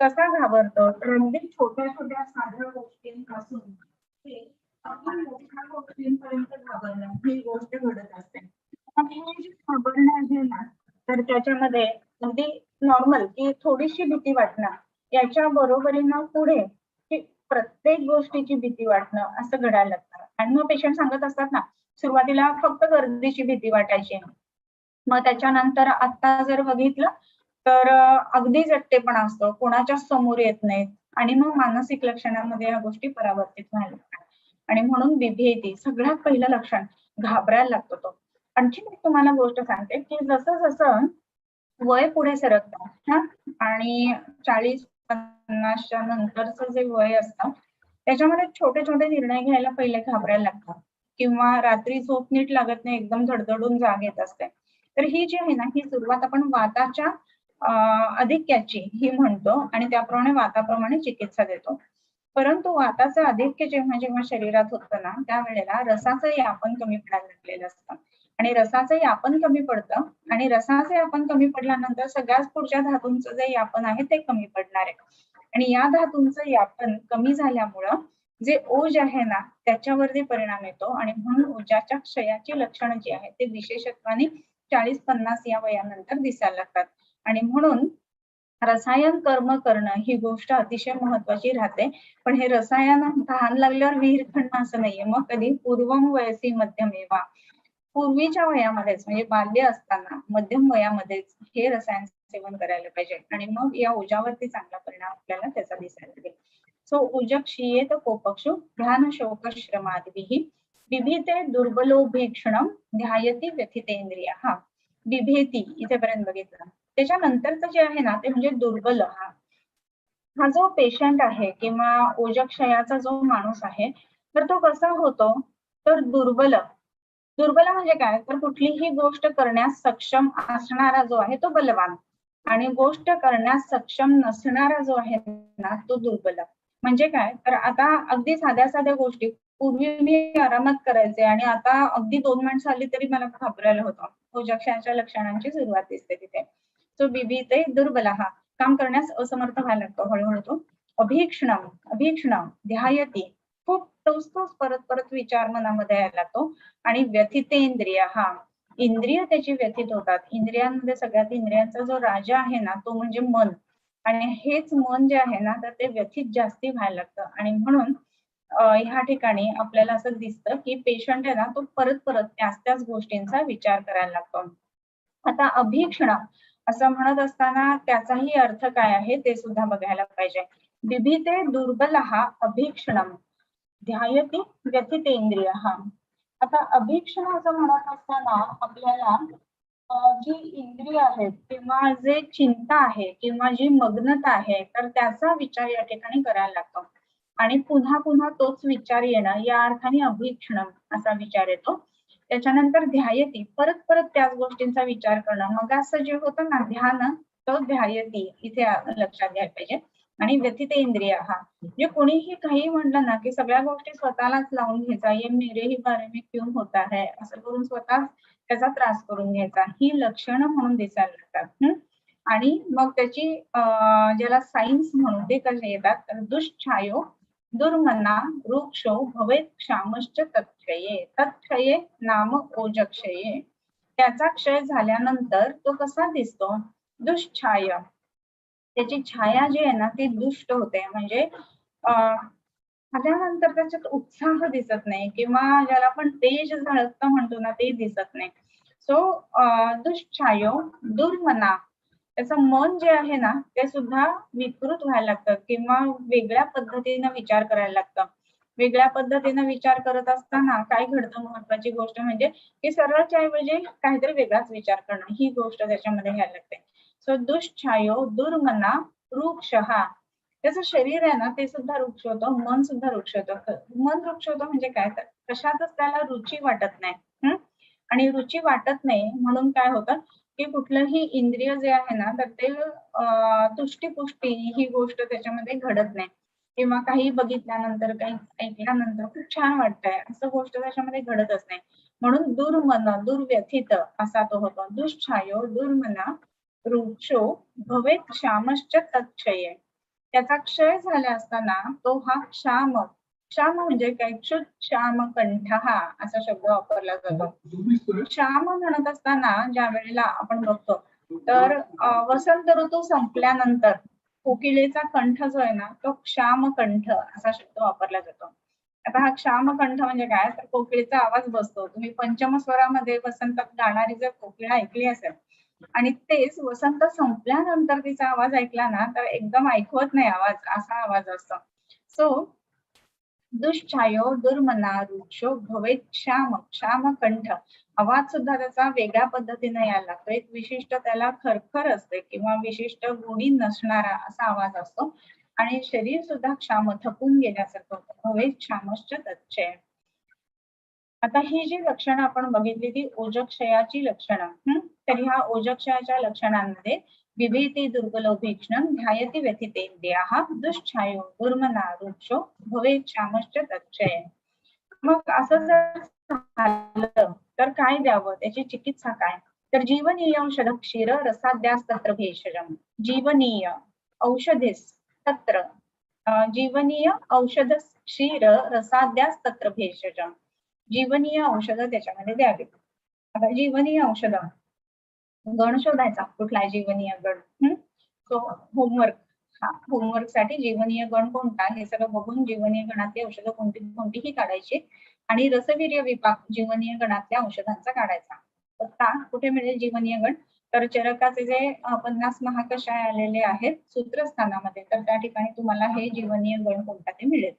Speaker 1: कसा घाबरतो तर अगदी छोट्या छोट्या साध्या गोष्टींपासून ते आपण मोठ्या गोष्टींपर्यंत घाबरणं ही गोष्ट घडत असते. हे जे घाबरणं आहे ना तर त्याच्यामध्ये अगदी नॉर्मल की थोडीशी भीती वाटणं याच्या बरोबरीनं पुढे की प्रत्येक गोष्टीची भीती वाटणं असं घडायला लागतं. आणि मग पेशंट सांगत असतात ना सुरुवातीला फक्त गर्दीची भीती वाटायची, मग त्याच्यानंतर आता जर बघितलं तर अगदी जट्टेपणा असतो, कोणाच्या समोर येत नाहीत आणि मग मानसिक लक्षणांमध्ये या गोष्टी परावर्तित व्हायला लागतात. आणि म्हणून बिभीती सगळ्यात पहिलं लक्षण घाबरायला लागतो तो. आणखी एक तुम्हाला गोष्ट सांगते की जसं जसं वय पुढे सरकतं आणि 40-50च्या नंतरचं जे वय असतं त्याच्यामध्ये छोटे छोटे निर्णय घ्यायला पहिले घाबरायला लागतात किंवा रात्री झोप नीट लागत नाही, एकदम धडधडून जाग येत असते. तर ही जी आहे ना ही सुरुवात आपण वाताच्या अधिक्याची ही म्हणतो आणि त्याप्रमाणे वाताप्रमाणे चिकित्सा देतो. परंतु वाताचं अधिक्य जेव्हा जेव्हा शरीरात होतं ना त्यावेळेला रसाचं यापन कमी पडायला लागलेलं असतं आणि रसाचं यापन कमी पडतं आणि रसाचं यापन कमी पडल्यानंतर सगळ्याच पुढच्या धातूंचं जे यापन आहे ते कमी पडणार आहे आणि या धातूंचं यापन कमी झाल्यामुळं जे ओज आहे ना त्याच्यावरती परिणाम येतो आणि म्हणून ओजाच्या क्षयाची लक्षणं जी आहेत ते विशेषत्वाने 40-50 या वयानंतर दिसायला लागतात. आणि म्हणून रसायन कर्म करणं ही गोष्ट अतिशय महत्वाची राहते. पण हे रसायन तहान लागल्यावर विहीर खणणं असं नाहीये. मग कधी पूर्वम वयसी मध्यमेवा, पूर्वीच्या वयामध्येच म्हणजे बाल्य असताना मध्यम वयामध्येच हे रसायन सेवन करायला पाहिजे आणि मग या ओझावरती चांगला परिणाम आपल्याला त्याचा दिसायला लागेल. सो ओजक क्षीयेत कोपक्षु ध्यान शोक श्रमादिभिः बिभीते दुर्बलो भीक्षणम ध्यायती व्यथितेंद्रिय. हा बिभेती इथेपर्यंत बघितलं. त्याच्यानंतरचं जे आहे ना ते म्हणजे दुर्बल. हा जो पेशंट आहे किंवा ओजक्षयाचा जो माणूस आहे तर तो कसा होतो, तर दुर्बल. दुर्बल म्हणजे काय, तर कुठलीही गोष्ट करण्यास सक्षम असणारा जो आहे तो बलवान आणि गोष्ट करण्यास सक्षम नसणारा जो आहे ना तो दुर्बल. म्हणजे काय, तर आता अगदी साध्या साध्या गोष्टी पूर्वी मी आरामात करायचे आणि आता अगदी 2 माणसं आली तरी मला घाबरायला होतं. ओजक्षयाच्या लक्षणांची सुरुवात दिसते तिथे. तो बिबिते दुर्बलः, काम करण्यास असमर्थ व्हायला लागतो हळूहळू तो. अभीक्षणम, अभीक्षणम ध्यायती, खूप तोच परत परत विचार मनामध्ये यायला लागतो. आणि व्यथितेंद्रिय, हा इंद्रिय त्याची व्यथित होतात. इंद्रियांमध्ये सगळ्यात इंद्रियांचा जो राजा आहे ना तो म्हणजे मन, आणि हेच मन जे आहे ना तर ते व्यथित जास्ती व्हायला लागतं आणि म्हणून ह्या ठिकाणी आपल्याला असं दिसतं की पेशंट आहे ना तो परत परत त्याच गोष्टींचा विचार करायला लागतो. आता अभीक्षण असं म्हणत असताना त्याचाही अर्थ काय आहे ते सुद्धा बघायला पाहिजे. बिभिते दुर्बलः अभीक्षणम ध्यायती व्यथितेंद्रिय. आता अभीक्षण असं म्हणत असताना आपल्याला जी इंद्रिय आहेत किंवा जे चिंता आहे किंवा जी मग्नता आहे तर त्याचा विचार या ठिकाणी करायला लागतो आणि पुन्हा पुन्हा तोच विचार येणं या अर्थाने अभीक्षण असा विचार येतो. त्याच्यानंतर ध्यायती, परत परत त्याच गोष्टींचा विचार करणं. मग असं जे होतं ना ध्यान, तो ध्यायती इथे लक्षात घ्यायला पाहिजे. आणि व्यथितेंद्रिय, हा म्हणजे कोणीही काही म्हणलं ना की सगळ्या गोष्टी स्वतःलाच लावून घ्यायचा, ये मेरे ही बारे में क्यों होता है असं करून स्वतः त्याचा त्रास करून घ्यायचा, ही लक्षणं म्हणून दिसायला लागतात. आणि मग त्याची ज्याला सायन्स म्हणून ते कसे येतात, तर दुष्छायो दुर्मना वृक्षो भवेत क्षामश्च तत्क्षये, तत्क्षये नाम ओजक्षये. त्याचा क्षय झाल्यानंतर तो कसा दिसतो, दुष्छाय, त्याची छाया जी आहे ना ती दुष्ट होते. म्हणजे आल्यानंतर त्याच्यात उत्साह दिसत नाही किंवा ज्याला आपण तेज झळकतं म्हणतो ना ते दिसत नाही. सो दुष्छायो दुर्मना, त्याचं मन जे आहे ना ते सुद्धा विकृत व्हायला लागतं किंवा वेगळ्या पद्धतीनं विचार करायला लागतं. वेगळ्या पद्धतीनं विचार करत असताना काय घडतं, महत्वाची गोष्ट म्हणजे की सरळच्या ऐवजी काहीतरी वेगळाच विचार करणं, ही गोष्ट त्याच्यामध्ये यायला लागते. सो दुष्छायो दुर्मना वृक्षः, त्याचं शरीर आहे ना ते सुद्धा वृक्ष होतं, मन सुद्धा वृक्ष होतं. मन वृक्ष होतं म्हणजे काय, तर कशातच त्याला रुची वाटत नाही. आणि रुची वाटत नाही म्हणून काय होतं की कुठलंही इंद्रिय जे आहे ना तर ते तुष्टी-पुष्टी ही गोष्ट त्याच्यामध्ये घडत नाही किंवा काही बघितल्यानंतर, काही ऐकल्यानंतर खूप छान वाटतंय असं गोष्ट त्याच्यामध्ये घडतच नाही. म्हणून दुर्मन, दुर्व्यथित असा तो होतो. दुष्छायो दुर्मना वृक्षो भवेत क्षामश्च तत्क्षये, त्याचा क्षय झाला असताना तो हा क्षाम, क्षाम म्हणजे काय, क्षुत श्याम कंठ असा शब्द वापरला जातो. श्याम म्हणत असताना ज्या वेळेला आपण बघतो तर वसंत ऋतू संपल्यानंतर कोकिलेचा कंठ जो आहे ना तो क्षाम कंठ असा शब्द वापरला जातो. आता हा क्षाम कंठ म्हणजे काय, तर कोकिळेचा आवाज बसतो. तुम्ही पंचमस्वरामध्ये वसंतात गाणारी जर कोकिळा ऐकली असेल आणि तेच वसंत संपल्यानंतर तिचा आवाज ऐकला ना तर एकदम ऐकवत नाही आवाज, असा आवाज असतो. सो दुष्छायो दुर्मना वृक्षो भवेत क्षाम, क्षाम कंठ, आवाज सुद्धा त्याचा वेगळ्या पद्धतीने यायला लागतो. एक विशिष्ट त्याला खरखर असते किंवा विशिष्ट गोडी नसणारा असा आवाज असतो आणि शरीर सुद्धा क्षाम, थकून गेल्यासारखं होतं. भवेत क्षामश्च तत्क्षय. आता ही जी लक्षणं आपण बघितली ती ओजक्षयाची लक्षणं. तर ह्या ओजक्षयाच्या लक्षणांमध्ये विभीती दुर्बलो भीक्षणं ध्यायती व्यथितेंद्रियाः दुष्छायो दुर्मना वृक्षो भवेत क्षामश्च तत्क्षय. मग असं जर झालं तर काय द्यावं, त्याची चिकित्सा काय, तर जीवनीय औषध क्षीर रसाद्यास तत्र भेषजम. जीवनीय औषधेस तत्र, जीवनीय औषध क्षीर रसाद्यास तत्र भेषजम, जीवनीय औषध त्याच्यामध्ये द्यावी. आता जीवनीय औषध, गण शोधायचा कुठला जीवनीय गण. सो होमवर्क साठी जीवनीय गण कोणता हे सगळं बघून जीवनीय गणातली औषधं कोणतीही काढायची आणि रसवीर्य विपाक जीवनीय गणातल्या औषधांचा काढायचा. आता कुठे मिळेल जीवनीय गण? तर चरकाचे जे 50 महाकषाय आलेले आहेत सूत्रस्थानामध्ये, तर त्या ठिकाणी तुम्हाला हे जीवनीय गण कोणता ते मिळेल.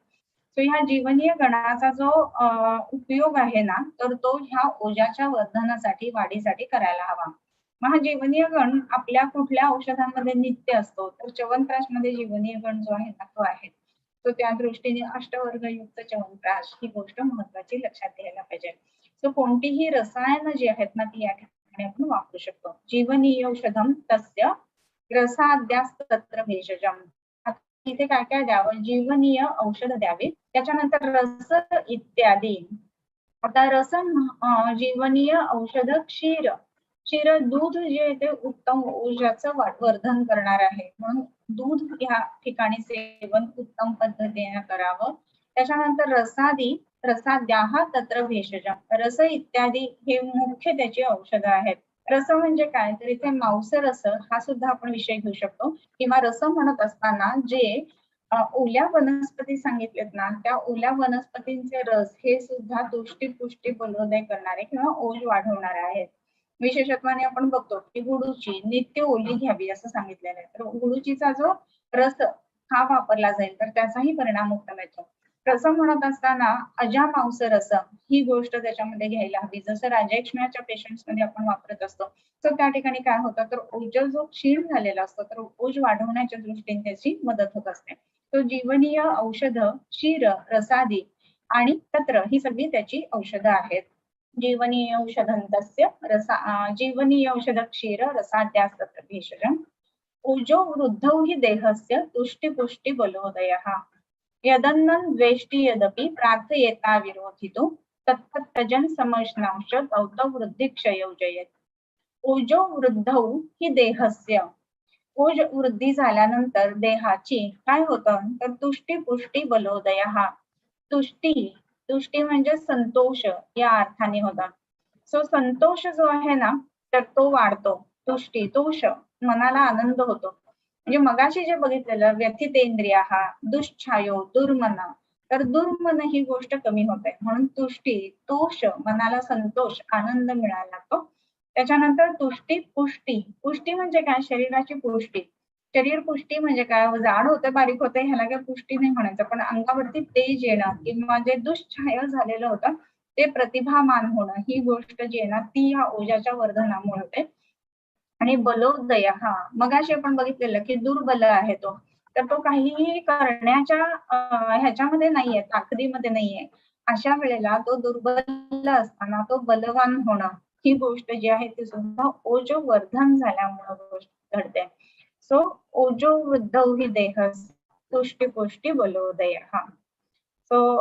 Speaker 1: सो ह्या जीवनीय गणाचा जो उपयोग आहे ना, तर तो ह्या ओजाच्या वर्धनासाठी, वाढीसाठी करायला हवा. मग हा जीवनीय गण आपल्या कुठल्या औषधांमध्ये नित्य असतो? तर च्यवनप्राश मध्ये जीवनीय गण जो आहे ना तो आहे. तो त्या दृष्टीने अष्टवर्गयुक्त च्यवनप्राश ही गोष्ट महत्वाची लक्षात घ्यायला पाहिजे. सो कोणतीही रसायनं जी आहेत ना ती या ठिकाणी आपण वापरू शकतो. जीवनीय औषधम तस्य रसाद्यास तत्र भेषजम. इथे काय काय द्यावं? जीवनीय औषध द्यावे, त्याच्यानंतर रस इत्यादी. आता रस जीवनीय औषध क्षीर दूध जे आहे ते उत्तम ऊर्जाचं वर्धन करणार आहे, म्हणून दूध या ठिकाणी सेवन उत्तम पद्धतीने करावं. त्याच्यानंतर रसाद्याहा तत्र भेषजम. रस इत्यादी हे मुख्य त्याची औषधं आहेत. रस म्हणजे काय? तर इथे मांसरस हा सुद्धा आपण विषय घेऊ शकतो, किंवा रस म्हणत असताना जे ओल्या वनस्पती सांगितलेत ना, त्या ओल्या वनस्पतींचे रस हे सुद्धा पुष्टी बलोदय करणारे किंवा ओज वाढवणारे आहेत. विशेषत्वाने आपण बघतो की गुळूची नित्य ओली घ्यावी असं सांगितलेलं आहे. तर गुळूचीचा जो रस हा वापरला जाईल तर त्याचाही परिणाम उत्तम येतो. रस म्हणत असताना अजामांस रस ही गोष्ट त्याच्यामध्ये घ्यायला हवी. जसं राजयक्ष्म्याच्या पेशंट्स मध्ये आपण वापरत असतो, तर त्या ठिकाणी काय होतं, तर ओज जो क्षीण झालेला असतो तर ओज वाढवण्याच्या दृष्टीने त्याची मदत होत असते. तो जीवनीय औषध क्षीर, रसादी आणि तत्र ही सगळी त्याची औषधं आहेत. जीवनीय औषधं तस्य जीवनीय औषध क्षीर रसाद्यास तत्र भेषजम. ओजो वृद्धौ हि देहस्य तुष्टिपुष्टि बलोदयः. यदन्नं द्वेष्टि यदपि प्रार्थयेता विरोधितो तत्तजन समश्नांश तौतौ वृद्धिक्षयौ जयेत्. ओजो वृद्धौ हि देहस्य. ओज वृद्धी झाल्यानंतर देहाची काय होतं, तर तुष्टी पुष्टी बलोदय. तुष्टी म्हणजे संतोष या अर्थाने होता. सो संतोष जो आहे ना तर तो वाढतो. तुष्टी तोष मनाला आनंद होतो. म्हणजे मगाशी जे बघितलेलं व्यथितेंद्रिया हा दुष्छायो दुर्मन, तर दुर्मन ही गोष्ट कमी होते, म्हणून तुष्टी तोष मनाला संतोष आनंद मिळायला लागतो. त्याच्यानंतर तुष्टी पुष्टी म्हणजे काय? शरीराची पुष्टी. शरीर पुष्टी म्हणजे काय? जाड होते बारीक होते ह्याला काय पुष्टी नाही म्हणायचं, पण अंगावरती तेज येणं किंवा जे दुष्छाय झालेलं होतं ते प्रतिभामान होणं ही गोष्ट जी आहे ना ती या ओजाच्या वर्धनामुळे होते. आणि बलोदय हा मगाशी आपण बघितलेलं की दुर्बल आहे तो, तर तो काहीही करण्याच्या ह्याच्यामध्ये नाहीये, ताकदीमध्ये नाहीये. अशा वेळेला तो दुर्बल असताना तो बलवान होणं ही गोष्ट जी आहे ती सुद्धा ओजो वर्धन झाल्यामुळे गोष्ट घडते. सो ओजो वृद्धौ हि देहस तुष्टी पुष्टी बलोदय हा. सो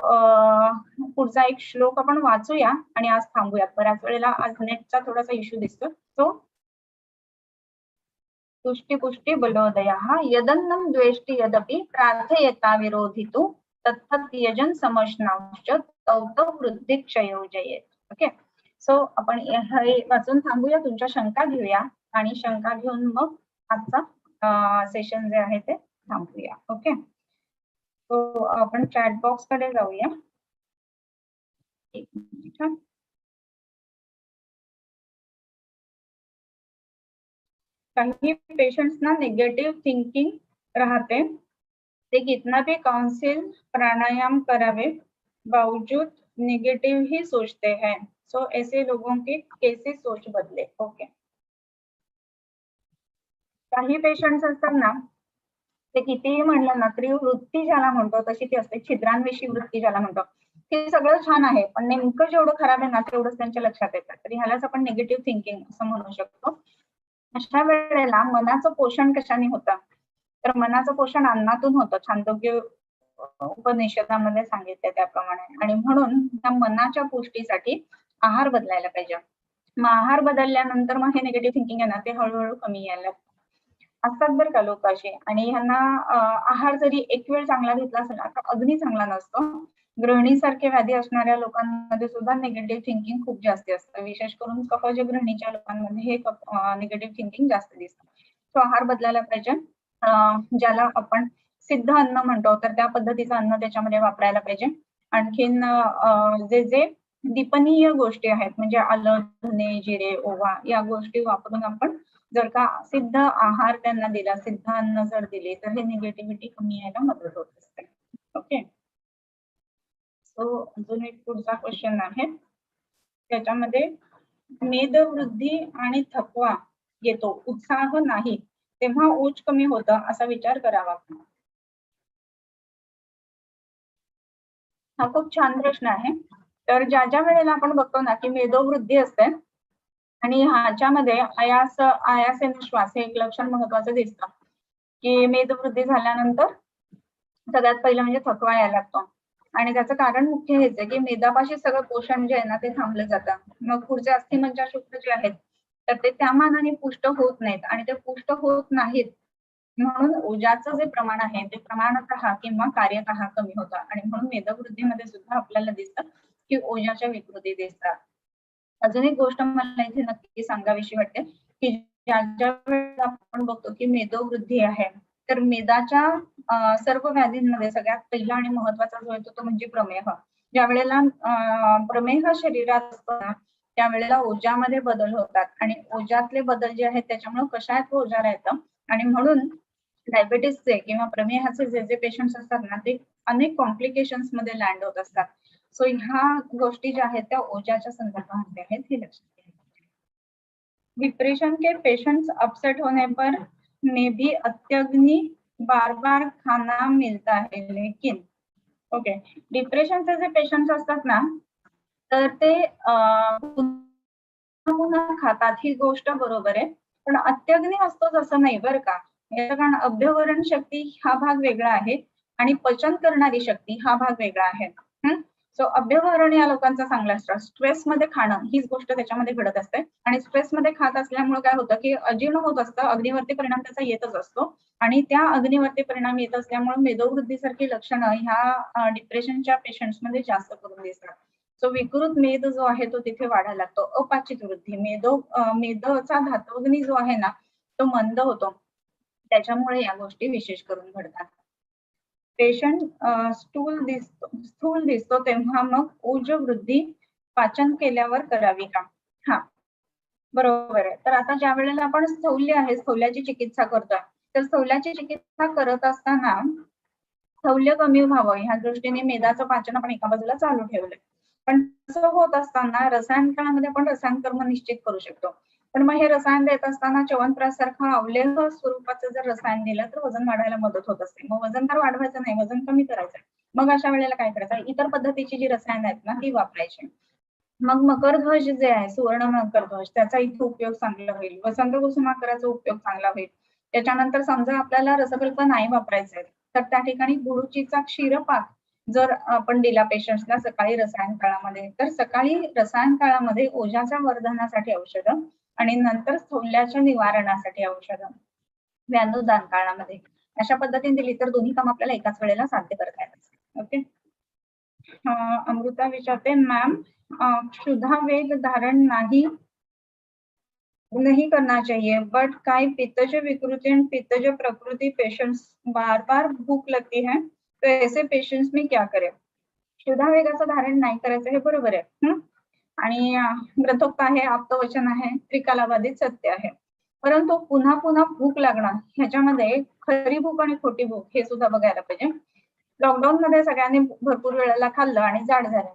Speaker 1: पुढचा एक श्लोक आपण वाचूया आणि आज थांबूयात. बऱ्याच वेळेला आज नेटचा थोडासा इश्यू दिसतो. सो तुष्टिपुष्टि बलोदयः यदन्नं द्वेष्टि यदपि प्रार्थयेता विरोधितो तत्तत् यजन समश्नांश्च तौ वृद्धिक्षयो जयेत्. ओके, सो आपण हे वाचून थांबूया, तुमच्या शंका घेऊया आणि शंका घेऊन मग आजचा सेशन जे आहे ते थांबूया. ओके, सो आपण चॅट बॉक्स कडे जाऊया. एक मिनिट. काही पेशंट्स ना नेगेटिव्ह थिंकिंग रहते, ते कितना भी काउंसिल प्राणायाम करावे बावजूद नेगेटिव ही सोचते हैं. सो ऐसे लोगों की कैसे सोच बदले? ओके, काही पेशंट्स असतात ना ते कितीही म्हणलं ना तरी वृत्ती ज्याला म्हणतो तशी ती असते, छिद्रांविषयी वृत्ती ज्याला म्हणतो. ते सगळं छान आहे पण नेमकं जेवढं खराब आहे ना तेवढंच त्यांच्या लक्षात येतं, तर ह्यालाच आपण निगेटिव्ह थिंकिंग असं म्हणू शकतो. अशा वेळेला मनाचं पोषण कशाने होतं, तर मनाचं पोषण अन्नातून होतं, छांदोग्य उपनिषदामध्ये सांगितले त्याप्रमाणे. आणि म्हणून त्या मनाच्या पुष्टीसाठी आहार बदलायला पाहिजे. मग आहार बदलल्यानंतर मग हे निगेटिव्ह थिंकिंग आहे ना ते हळूहळू कमी यायला असतात बरं का लोक असे. आणि ह्यांना आहार जरी एक वेळ चांगला घेतला असेल तर अगदी चांगला नसतो. गृहिणीसारखे व्याधी असणाऱ्या लोकांमध्ये सुद्धा निगेटिव्ह थिंकिंग खूप जास्त असतं, विशेष करून कफज गृहिणीच्या लोकांमध्ये हे निगेटिव्ह थिंकिंग जास्त दिसतं. तो आहार बदलायला पाहिजे. ज्याला आपण सिद्ध अन्न म्हणतो, तर त्या पद्धतीचं अन्न त्याच्यामध्ये वापरायला पाहिजे. आणखीन जे जे दीपनीय गोष्टी आहेत म्हणजे आलं, धने, जिरे, ओवा या गोष्टी वापरून आपण जर का सिद्ध आहार त्यांना दिला, सिद्ध अन्न जर दिले, तर हे निगेटिव्हिटी कमी यायला मदत होत असते. ओके, सो अजून एक पुढचा क्वेश्चन आहे, त्याच्यामध्ये मेदवृद्धी आणि थकवा येतो, उत्साह नाही, तेव्हा ऊच कमी होतं असा विचार करावा. हा खूप छान प्रश्न आहे. तर ज्या ज्या वेळेला आपण बघतो ना की मेदोवृद्धी असते आणि ह्याच्यामध्ये आयासेन श्वास हे एक लक्षण महत्वाचं दिसतं की मेदवृद्धी झाल्यानंतर सगळ्यात पहिलं म्हणजे थकवा यायला लागतो आणि त्याचं कारण मुख्य हेच आहे की मेदापाशी सगळं पोषण जे आहे ना ते थांबलं जातं. मग पुढचे अस्थिमज्जा शुक्र जे आहेत तर ते त्या मानाने पुष्ट होत नाहीत आणि ते पुष्ट होत नाहीत म्हणून ओजाचं जे प्रमाण आहे ते प्रमाणतः किंवा कार्यतः कमी होतं आणि म्हणून मेदवृद्धीमध्ये सुद्धा आपल्याला दिसतं की ओजाच्या विकृती दिसतात. अजून एक गोष्ट मला इथे नक्की सांगावीशी वाटते की ज्या ज्या वेळेला आपण बघतो की मेदोवृद्धी आहे तर मेदाच्या सर्व व्याधींमध्ये सगळ्यात पहिला आणि महत्वाचा जो येतो तो म्हणजे प्रमेह. ज्या वेळेला प्रमेह शरीरात असतो ना त्यावेळेला ओजामध्ये बदल होतात आणि ओजातले बदल जे आहेत त्याच्यामुळे कशात ओजाला येतं आणि म्हणून डायबेटीसचे किंवा प्रमेहाचे जे जे पेशंट्स असतात ना ते अनेक कॉम्प्लिकेशन्स मध्ये लँड होत असतात. सो ह्या गोष्टी ज्या आहेत त्या ओजाच्या संदर्भामध्ये आहेत हे लक्षात घ्या. डिप्रेशन के पेशेंट्स अपसेट होने पर में भी अत्यग्नि बार बार खाना मिलता है लेकिन ओके डिप्रेशनचे जे पेशंट्स असतात ना तर ते पुन्हा खातात ही गोष्ट बरोबर आहे पण अत्यग्नी असतोच असं नाही बरं का. याचं कारण अभ्यवरण शक्ती हा भाग वेगळा आहे आणि पचन करणारी शक्ती हा भाग वेगळा आहे. सो अभ्यवरण या लोकांचा चांगला असतो. स्ट्रेस मध्ये खाणं हीच गोष्ट त्याच्यामध्ये घडत असते आणि स्ट्रेस मध्ये खात असल्यामुळे काय होतं की अजीर्ण होत असतं, अग्निवर्ती परिणाम त्याचा येतच असतो आणि त्या अग्निवर्ती परिणाम येत असल्यामुळे मेदोवृद्धीसारखी लक्षणं ह्या डिप्रेशनच्या पेशंट्स मध्ये जास्त करून दिसतात. सो विकृत मेद जो आहे तो तिथे वाढायला लागतो. अपाचित वृद्धी मेदचा धातुअग्नी जो आहे ना तो मंद होतो त्याच्यामुळे या गोष्टी विशेष करून घडतात. पेशंट स्थूल दिसतो तेव्हा मग ऊर्ज वृद्धी पाचन केल्यावर करावी का? हा बरोबर आहे. तर आता ज्या वेळेला आपण स्थौल्य आहे स्थौल्याची चिकित्सा करतोय तर स्थौल्याची चिकित्सा करत असताना स्थौल्य कमी व्हावं ह्या दृष्टीने मेदाचं पाचन आपण एका बाजूला चालू ठेवलंय. पण असं होत असताना रसायन काळामध्ये आपण रसायन कर्म निश्चित करू शकतो. पण मग हे रसायन देत असताना च्यवनप्राशसारखं अवलेह स्वरूपाचं जर रसायन दिलं तर वजन वाढायला मदत होत असते. मग वजन तर वाढवायचं नाही, वजन कमी करायचं. मग अशा वेळेला काय करायचं, इतर पद्धतीची जी रसायन आहेत ना ती वापरायची. मग मकरध्वज जे आहे सुवर्ण मकरध्वज त्याचा इथे उपयोग चांगला होईल. वसंत कुसुमाकराचा उपयोग चांगला होईल. त्याच्यानंतर समजा आपल्याला रसकल्प नाही वापरायचे तर त्या ठिकाणी गुळचीचा क्षीरपाक जर आपण दिला पेशंट्सला सकाळी रसायन काळामध्ये तर सकाळी रसायन काळामध्ये ओजाच्या वर्धनासाठी औषधं आणि नंतर स्थौल्याच्या निवारणासाठी औषधं व्यानुदान काळामध्ये अशा पद्धतीने दिली तर दोन्ही काम आपल्याला एकाच वेळेला साध्य करता येतात. ओके, अमृता विचारते मॅम क्षुधा वेग धारण नहीं करना चाहिए बट काय पित्तज विकृति एंड पित्तज प्रकृति पेशेंट्स बार बार भूक लगती है तो ऐसे पेशेंट्स में क्या करें. क्षुधा वेगाचं धारण नाही करायचं हे बरोबर आहे आणि ग्रंथोक्त आहे, आप्तवचन आहे, त्रिकालाबाधित सत्य आहे. परंतु पुन्हा पुन्हा भूक लागणं ह्याच्यामध्ये खरी भूक आणि खोटी भूक हे सुद्धा बघायला पाहिजे. लॉकडाऊन मध्ये सगळ्यांनी भरपूर वेळेला खाल्लं आणि जाड झालं.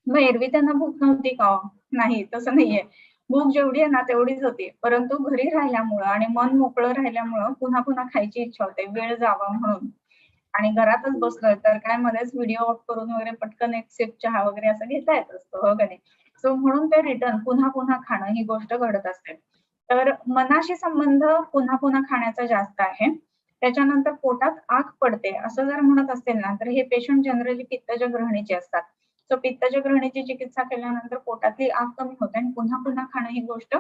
Speaker 1: मग एरवी त्यांना भूक नव्हती का? नाही, तसं नाहीये. भूक जेवढी आहे ना तेवढीच होती. परंतु घरी राहिल्यामुळं आणि मन मोकळं राहिल्यामुळं पुन्हा पुन्हा खायची इच्छा होते, वेळ जावा म्हणून. आणि घरातच बसलोय तर काय मध्येच व्हिडिओ ऑफ करून वगैरे पटकन एक सिप चहा वगैरे असं घेता येत असतं, हो का नाही? सो म्हणून ते रिटर्न पुन्हा पुन्हा खाणं ही गोष्ट घडत असते. तर मनाशी संबंध पुन्हा पुन्हा खाण्याचा जास्त आहे. त्याच्यानंतर पोटात आग पडते असं जर म्हणत असेल ना तर हे पेशंट जनरली पित्तज ग्रहणीचे असतात. सो पित्तज ग्रहणीची चिकित्सा केल्यानंतर पोटातली आग कमी होते आणि पुन्हा पुन्हा खाणं ही गोष्ट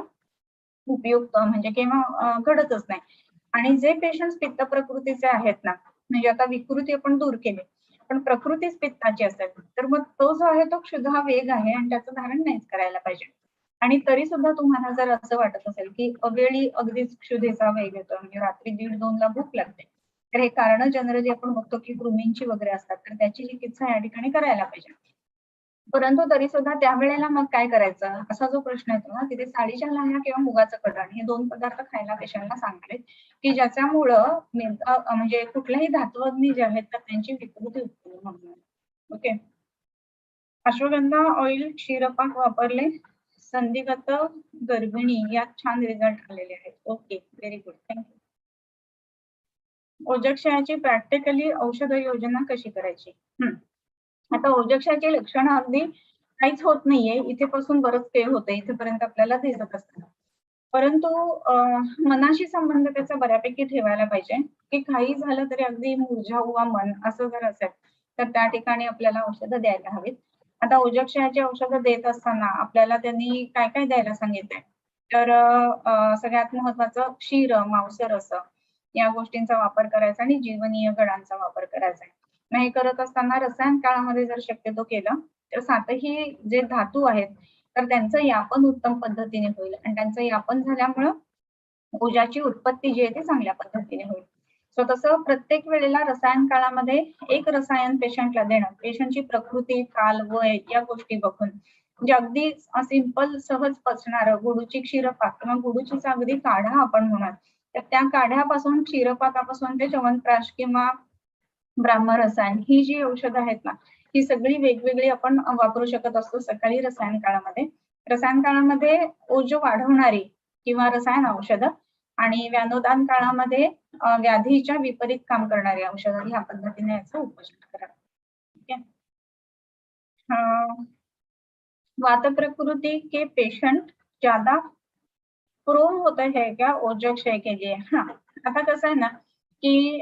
Speaker 1: उपयुक्त म्हणजे किंवा घडतच नाही. आणि जे पेशंट्स पित्त प्रकृतीचे आहेत ना म्हणजे आता विकृती आपण दूर केली पण प्रकृतीच पित्ताची असेल तर मग तो जो आहे तो क्षुधा वेग आहे आणि त्याचं धारण नाहीच करायला पाहिजे. आणि तरी सुद्धा तुम्हाला जर असं वाटत असेल की अवेळी अगदीच क्षुधेचा वेग येतो, म्हणजे रात्री 1:30-2 ला भूक लागते, तर हे कारण जनरली आपण बघतो की कृमींची वगैरे असतात, तर त्याची चिकित्सा या ठिकाणी करायला पाहिजे. परंतु तरी सुद्धा त्यावेळेला मग काय करायचं असा जो प्रश्न येतो ना, तिथे साडीच्या लाह्या किंवा मुगाचं कढण हे 2 पदार्थ खायला पेशंटला सांगते, की ज्याच्यामुळं म्हणजे कुठल्याही धातुअग्नी जे आहेत तर त्यांची विकृती उत्पन्न होणार. ओके. अश्वगंधा ऑइल क्षीरपाक वापरले, संधिगत गर्भिणी यात छान रिझल्ट आलेले आहेत. Okay, very good, thank you. ओजक्षयाची प्रॅक्टिकली औषध योजना कशी करायची? आता ओजक्षयाची लक्षणं अगदी काहीच होत नाहीये, इथेपासून बरंच काही होतंय, इथेपर्यंत आपल्याला दिसत असतं. परंतु मनाशी संबंध त्याचा बऱ्यापैकी ठेवायला पाहिजे, की काही झालं तरी अगदी मुरझावू मन असं जर असेल, तर त्या ठिकाणी आपल्याला औषधं द्यायला हवीत. आता ओजक्षयाची औषधं देत असताना आपल्याला त्यांनी काय काय द्यायला सांगितलंय? तर सगळ्यात महत्वाचं क्षीर, मांसर असं या गोष्टींचा वापर करायचा आणि जीवनीय गडांचा वापर करायचा. नाही करत असताना रसायन काळामध्ये जर शक्यतो केलं, तर सातही जे धातू आहेत, तर त्यांचं यापन उत्तम पद्धतीने होईल आणि त्यांचं यापन झाल्यामुळं ऊर्जाची उत्पत्ती जी आहे ती चांगल्या पद्धतीने होईल. सो तसं प्रत्येक वेळेला रसायन काळामध्ये एक रसायन पेशंटला देणं, पेशंटची प्रकृती, काल, वय या गोष्टी बघून म्हणजे अगदी सिंपल सहज पचणारं गुडूची क्षीरपाक किंवा गुडूचीचा अगदी काढा आपण म्हणाल, तर त्या काढ्यापासून क्षीरपाकापासून ते च्यवनप्राश किंवा ब्राह्मरसायन ही जी औषधं आहेत ना, ही सगळी वेगवेगळी आपण वापरू शकत असतो सकाळी रसायन काळामध्ये. रसायन काळामध्ये ओज वाढवणारी किंवा रसायन औषधं आणि व्यानोदान काळामध्ये व्याधीच्या विपरीत काम करणारी औषधं ह्या पद्धतीने याचा उपचार करा. ठीक आहे. वात प्रकृति के पेशेंट ज्यादा प्रोन होता है क्या ओजक्षय के लिए? हाँ, आता कसं आहे ना, की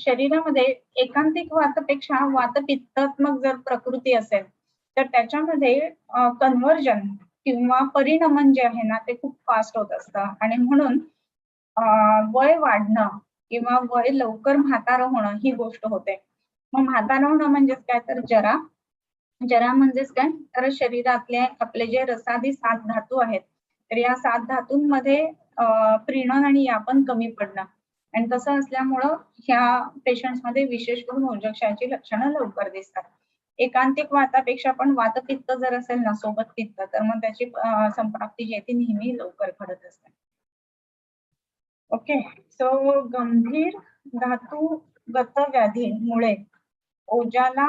Speaker 1: शरीरामध्ये एकांतिक वातापेक्षा वातपित्तात्मक जर प्रकृती असेल, तर त्याच्यामध्ये कन्व्हर्जन किंवा परिणमन जे आहे ना, ते खूप फास्ट होत असतं आणि म्हणून वय वाढणं किंवा वय लवकर म्हातारं होणं ही गोष्ट होते. मग म्हातारं होणं म्हणजेच काय तर जरा, जरा म्हणजेच काय तर शरीरातले आपले जे रसादी 7 धातू आहेत, तर या 7 धातूंमध्ये प्रीणन आणि यापन कमी पडणं आणि तसं असल्यामुळं ह्या पेशंट्समध्ये विशेष करून ओजक्षयाची लक्षणं लवकर दिसतात. एकांतिक वातापेक्षा पण वातपित्त जर असेल ना सोबत पित्त, तर मग त्याची संप्राप्ती जी आहे ती नेहमी लवकर घडत असते. ओके, सो गंभीर धातूगत व्याधीमुळे ओजाला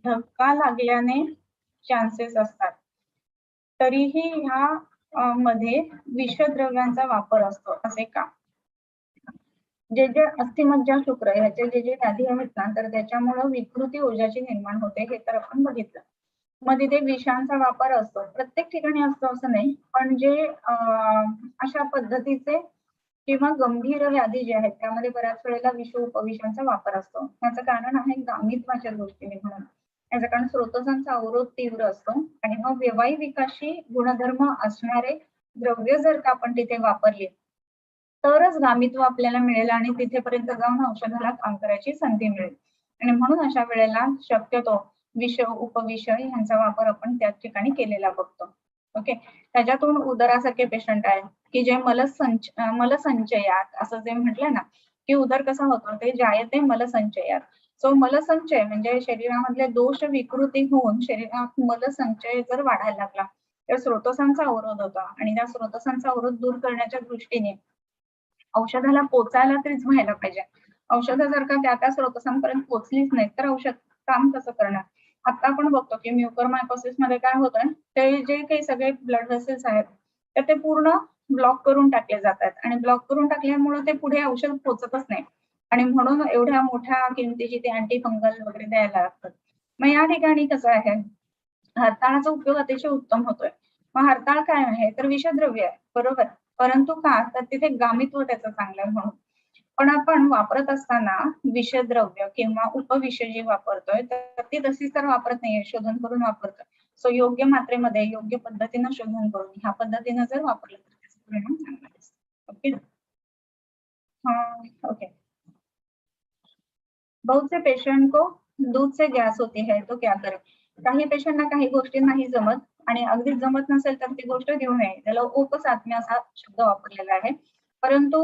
Speaker 1: धक्का लागल्याने चान्सेस असतात. तरीही ह्या मध्ये विषद्रव्यांचा वापर असतो असे का? जे अस्थिमज्जा शुक्र ह्याचे जे व्याधी आहेत ना, तर त्याच्यामुळे विकृती ओजाची निर्माण होते हे तर आपण बघितलं. मग तिथे विषांचा वापर असतो. प्रत्येक ठिकाणी असतो असं नाही, पण जे अशा पद्धतीचे किंवा गंभीर व्याधी जे आहेत त्यामध्ये बऱ्याच वेळेला विष उपविषांचा वापर असतो. त्याचं कारण आहे गामित्वाच्या दृष्टीने म्हणून. याचं कारण स्रोतसांचा अवरोध तीव्र असतो आणि मग वैवाहिकाशी गुणधर्म असणारे द्रव्य जर का आपण तिथे वापरले, तरच गामित्व आपल्याला मिळेल आणि तिथेपर्यंत जाऊन औषधाला काम करायची संधी मिळेल. आणि म्हणून अशा वेळेला शक्यतो विष, उपविष यांचा वापर आपण त्याच ठिकाणी केलेला बघतो. ओके, त्याच्यातून उदरासारखे पेशंट आहेत की जे मलसंचयात असं जे म्हटलं ना, की उदर कसा होतो ते जायते मलसंचयात. सो मलसंचय म्हणजे शरीरामधले दोष विकृती होऊन शरीरात मलसंचय जर वाढायला लागला, तर स्रोतसांचा अवरोध होता आणि त्या स्रोतसांचा अवरोध दूर करण्याच्या दृष्टीने औषधाला पोचायला तरीच व्हायला पाहिजे. औषधं जर का त्या स्रोतसांपर्यंत पोचलीच नाही, तर औषध काम कसं करणार? आता आपण बघतो की म्युकरमायकोसिस मध्ये काय होतं, ते जे काही सगळे ब्लड व्हेसल्स आहेत, तर ते पूर्ण ब्लॉक करून टाकले जातात आणि ब्लॉक करून टाकल्यामुळे ते पुढे औषध पोचतच नाही आणि म्हणून एवढ्या मोठ्या किमतीची ते अँटी फंगल वगैरे द्यायला लागतात. मग या ठिकाणी कसं आहे, हरताळाचा उपयोग अतिशय उत्तम होतोय. मग हरताळ काय आहे, तर विषद्रव्य आहे, बरोबर. परंतु का तर तिथे गामित्व त्याचं चांगलं आहे म्हणून. पण आपण वापरत असताना विषद्रव्य किंवा उपविष जे वापरतोय, तर ती तशीच तर वापरत नाहीये, शोधन करून वापरतोय. सो योग्य मात्रेमध्ये योग्य पद्धतीनं शोधन करून ह्या पद्धतीनं जर वापरलं तर त्याचा परिणाम चांगला दिसतो. ओके. हाँ, ओके. बहुत से पेशेंट को दूध से गैस होती है तो क्या करें? काही पेशंटना काही गोष्टी नाही जमत आणि अगदीच जमत नसेल तर ती गोष्ट घेऊ नये. त्याला उपसात्म्य असा शब्द वापरलेला आहे. परंतु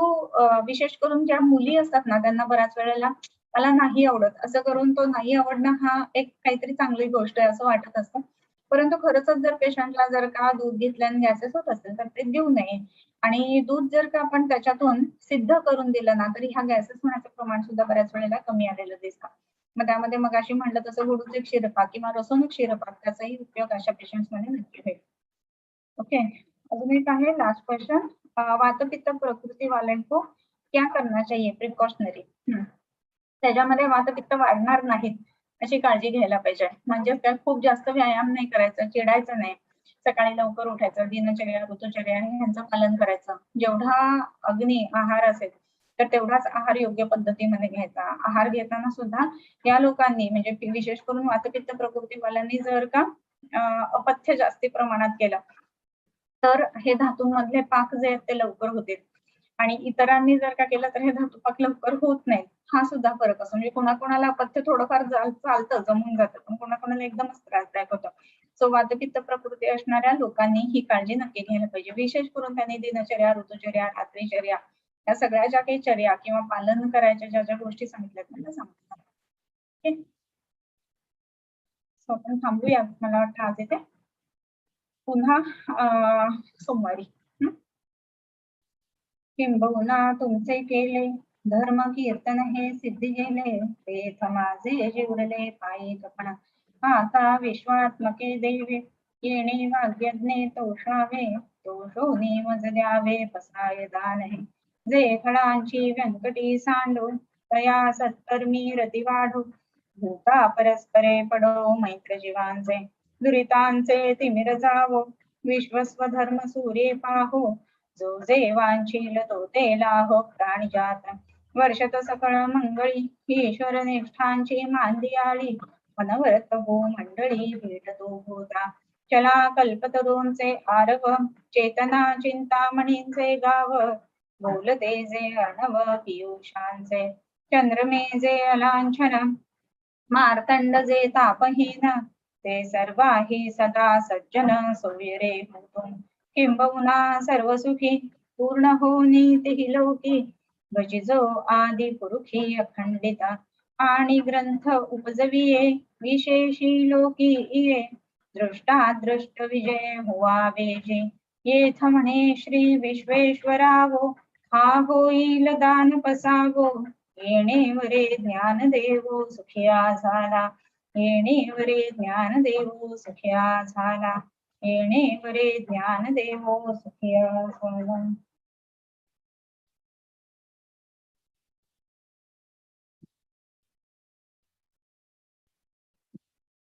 Speaker 1: विशेष करून ज्या मुली असतात ना, त्यांना बऱ्याच वेळेला मला नाही आवडत असं करून तो नाही आवडणं हा एक काहीतरी चांगली गोष्ट आहे असं वाटत असतं. परंतु खरंच जर पेशंटला जर का दूध घेतल्याने गॅसेस होत असेल तर ते देऊ नये. आणि दूध जर का आपण त्याच्यातून सिद्ध करून दिलं ना, तरी ह्या गॅसेस होण्याचं प्रमाण सुद्धा बऱ्याच वेळेला कमी आलेलं दिसतं. मग त्यामध्ये मगाशी म्हटलं तसं गुळूचे क्षीरपाक किंवा रसोनी क्षीरपाक त्याचाही उपयोग अशा पेशंट्समध्ये नक्की होईल. ओके, अजून एक आहे लास्ट क्वेश्चन. वातपित्त प्रकृति वाले को क्या करना चाहिए प्रिकॉशनरी. त्याच्यामध्ये वातपित्त वाढणार नाहीत अशी काळजी घ्यायला पाहिजे. म्हणजे काय खूप जास्त व्यायाम नाही करायचा, चिडायचं नाही, सकाळी लवकर उठायचं, दिनचर्या ऋतुचर्या यांचं पालन करायचं. जेवढा अग्नी आहार असेल तर तेवढाच आहार योग्य पद्धतीमध्ये घ्यायचा. आहार घेताना सुद्धा या लोकांनी म्हणजे विशेष करून वातपित्त प्रकृतीवाल्यांनी जर का अपथ्य जास्ती प्रमाणात केलं तर हे धातूंमधले पाक जे आहेत ते लवकर होतील आणि इतरांनी जर का केलं तर हे धातू पाक लवकर होत नाहीत. हा सुद्धा फरक असतो. म्हणजे कोणाकोणाला अपथ्य थोडंफार चालतं, जमून जातं, पण कोणाकोणाला एकदमच त्रासदायक होतं. सो वातपित्त प्रकृती असणाऱ्या लोकांनी ही काळजी नक्की घ्यायला पाहिजे. विशेष करून त्यांनी दिनचर्या, ऋतुचर्या, रात्रीचर्या या सगळ्या ज्या काही चर्या किंवा पालन करायच्या ज्या ज्या गोष्टी सांगितल्यात त्यांना सांगतात. ठीक, सो आपण थांबूया. मला वाटतं आज इथे पुन्हा सोमवारी. किंबहुना तुमचे केले धर्म कीर्तन हे सिद्धी गेले, तेथ माझे जेवढले पायी कपणा. आता विश्वात्मके देवे येणे वाग्यज्ञे तोषावे, तोषोनी मज द्यावे पसाय दान हे. जे फळांची व्यंकटी सांडो, तया सत्कर्मी रती वाढो. भूता परस्परे पडो मैत्र जीवांचे, दुरितांचे तिमिर जावो. विश्वस्व धर्म सूर्ये पाहो, जो जे वांछील तो ते लाहो प्राणिजात. वर्षत सकळ मंगळी ईश्वर निष्ठांची मांदियाळी, अनवरत हो मंडळी भेटतो होता. चला कल्पतरूंचे आरव, चेतना चिंतामणींचे गाव. बोलते जे अर्णव पियुषांचे, चंद्रमे जे अलांछन. मार्तंड जे तापहीन, ते सर्वाही सदा सज्जन सोयरे होतो. किंबहुना सर्व सुखी पूर्ण होनी तेहि लौकी. भजिजो आदि पुरुषी अखंडिता, आणि ग्रंथ उपजविये विशेषी लोकी इये. दृष्टा दृष्ट विजय हुवावे जे, येथ म्हणे श्री विश्वेश्वरावो. हा होईल दान पसावो, येणेवरे ज्ञान देवो सुखिया झाला. येणेवरे ज्ञान देवो सुखिया झाला. येणेवरे ज्ञान देवो सुखिया झाला.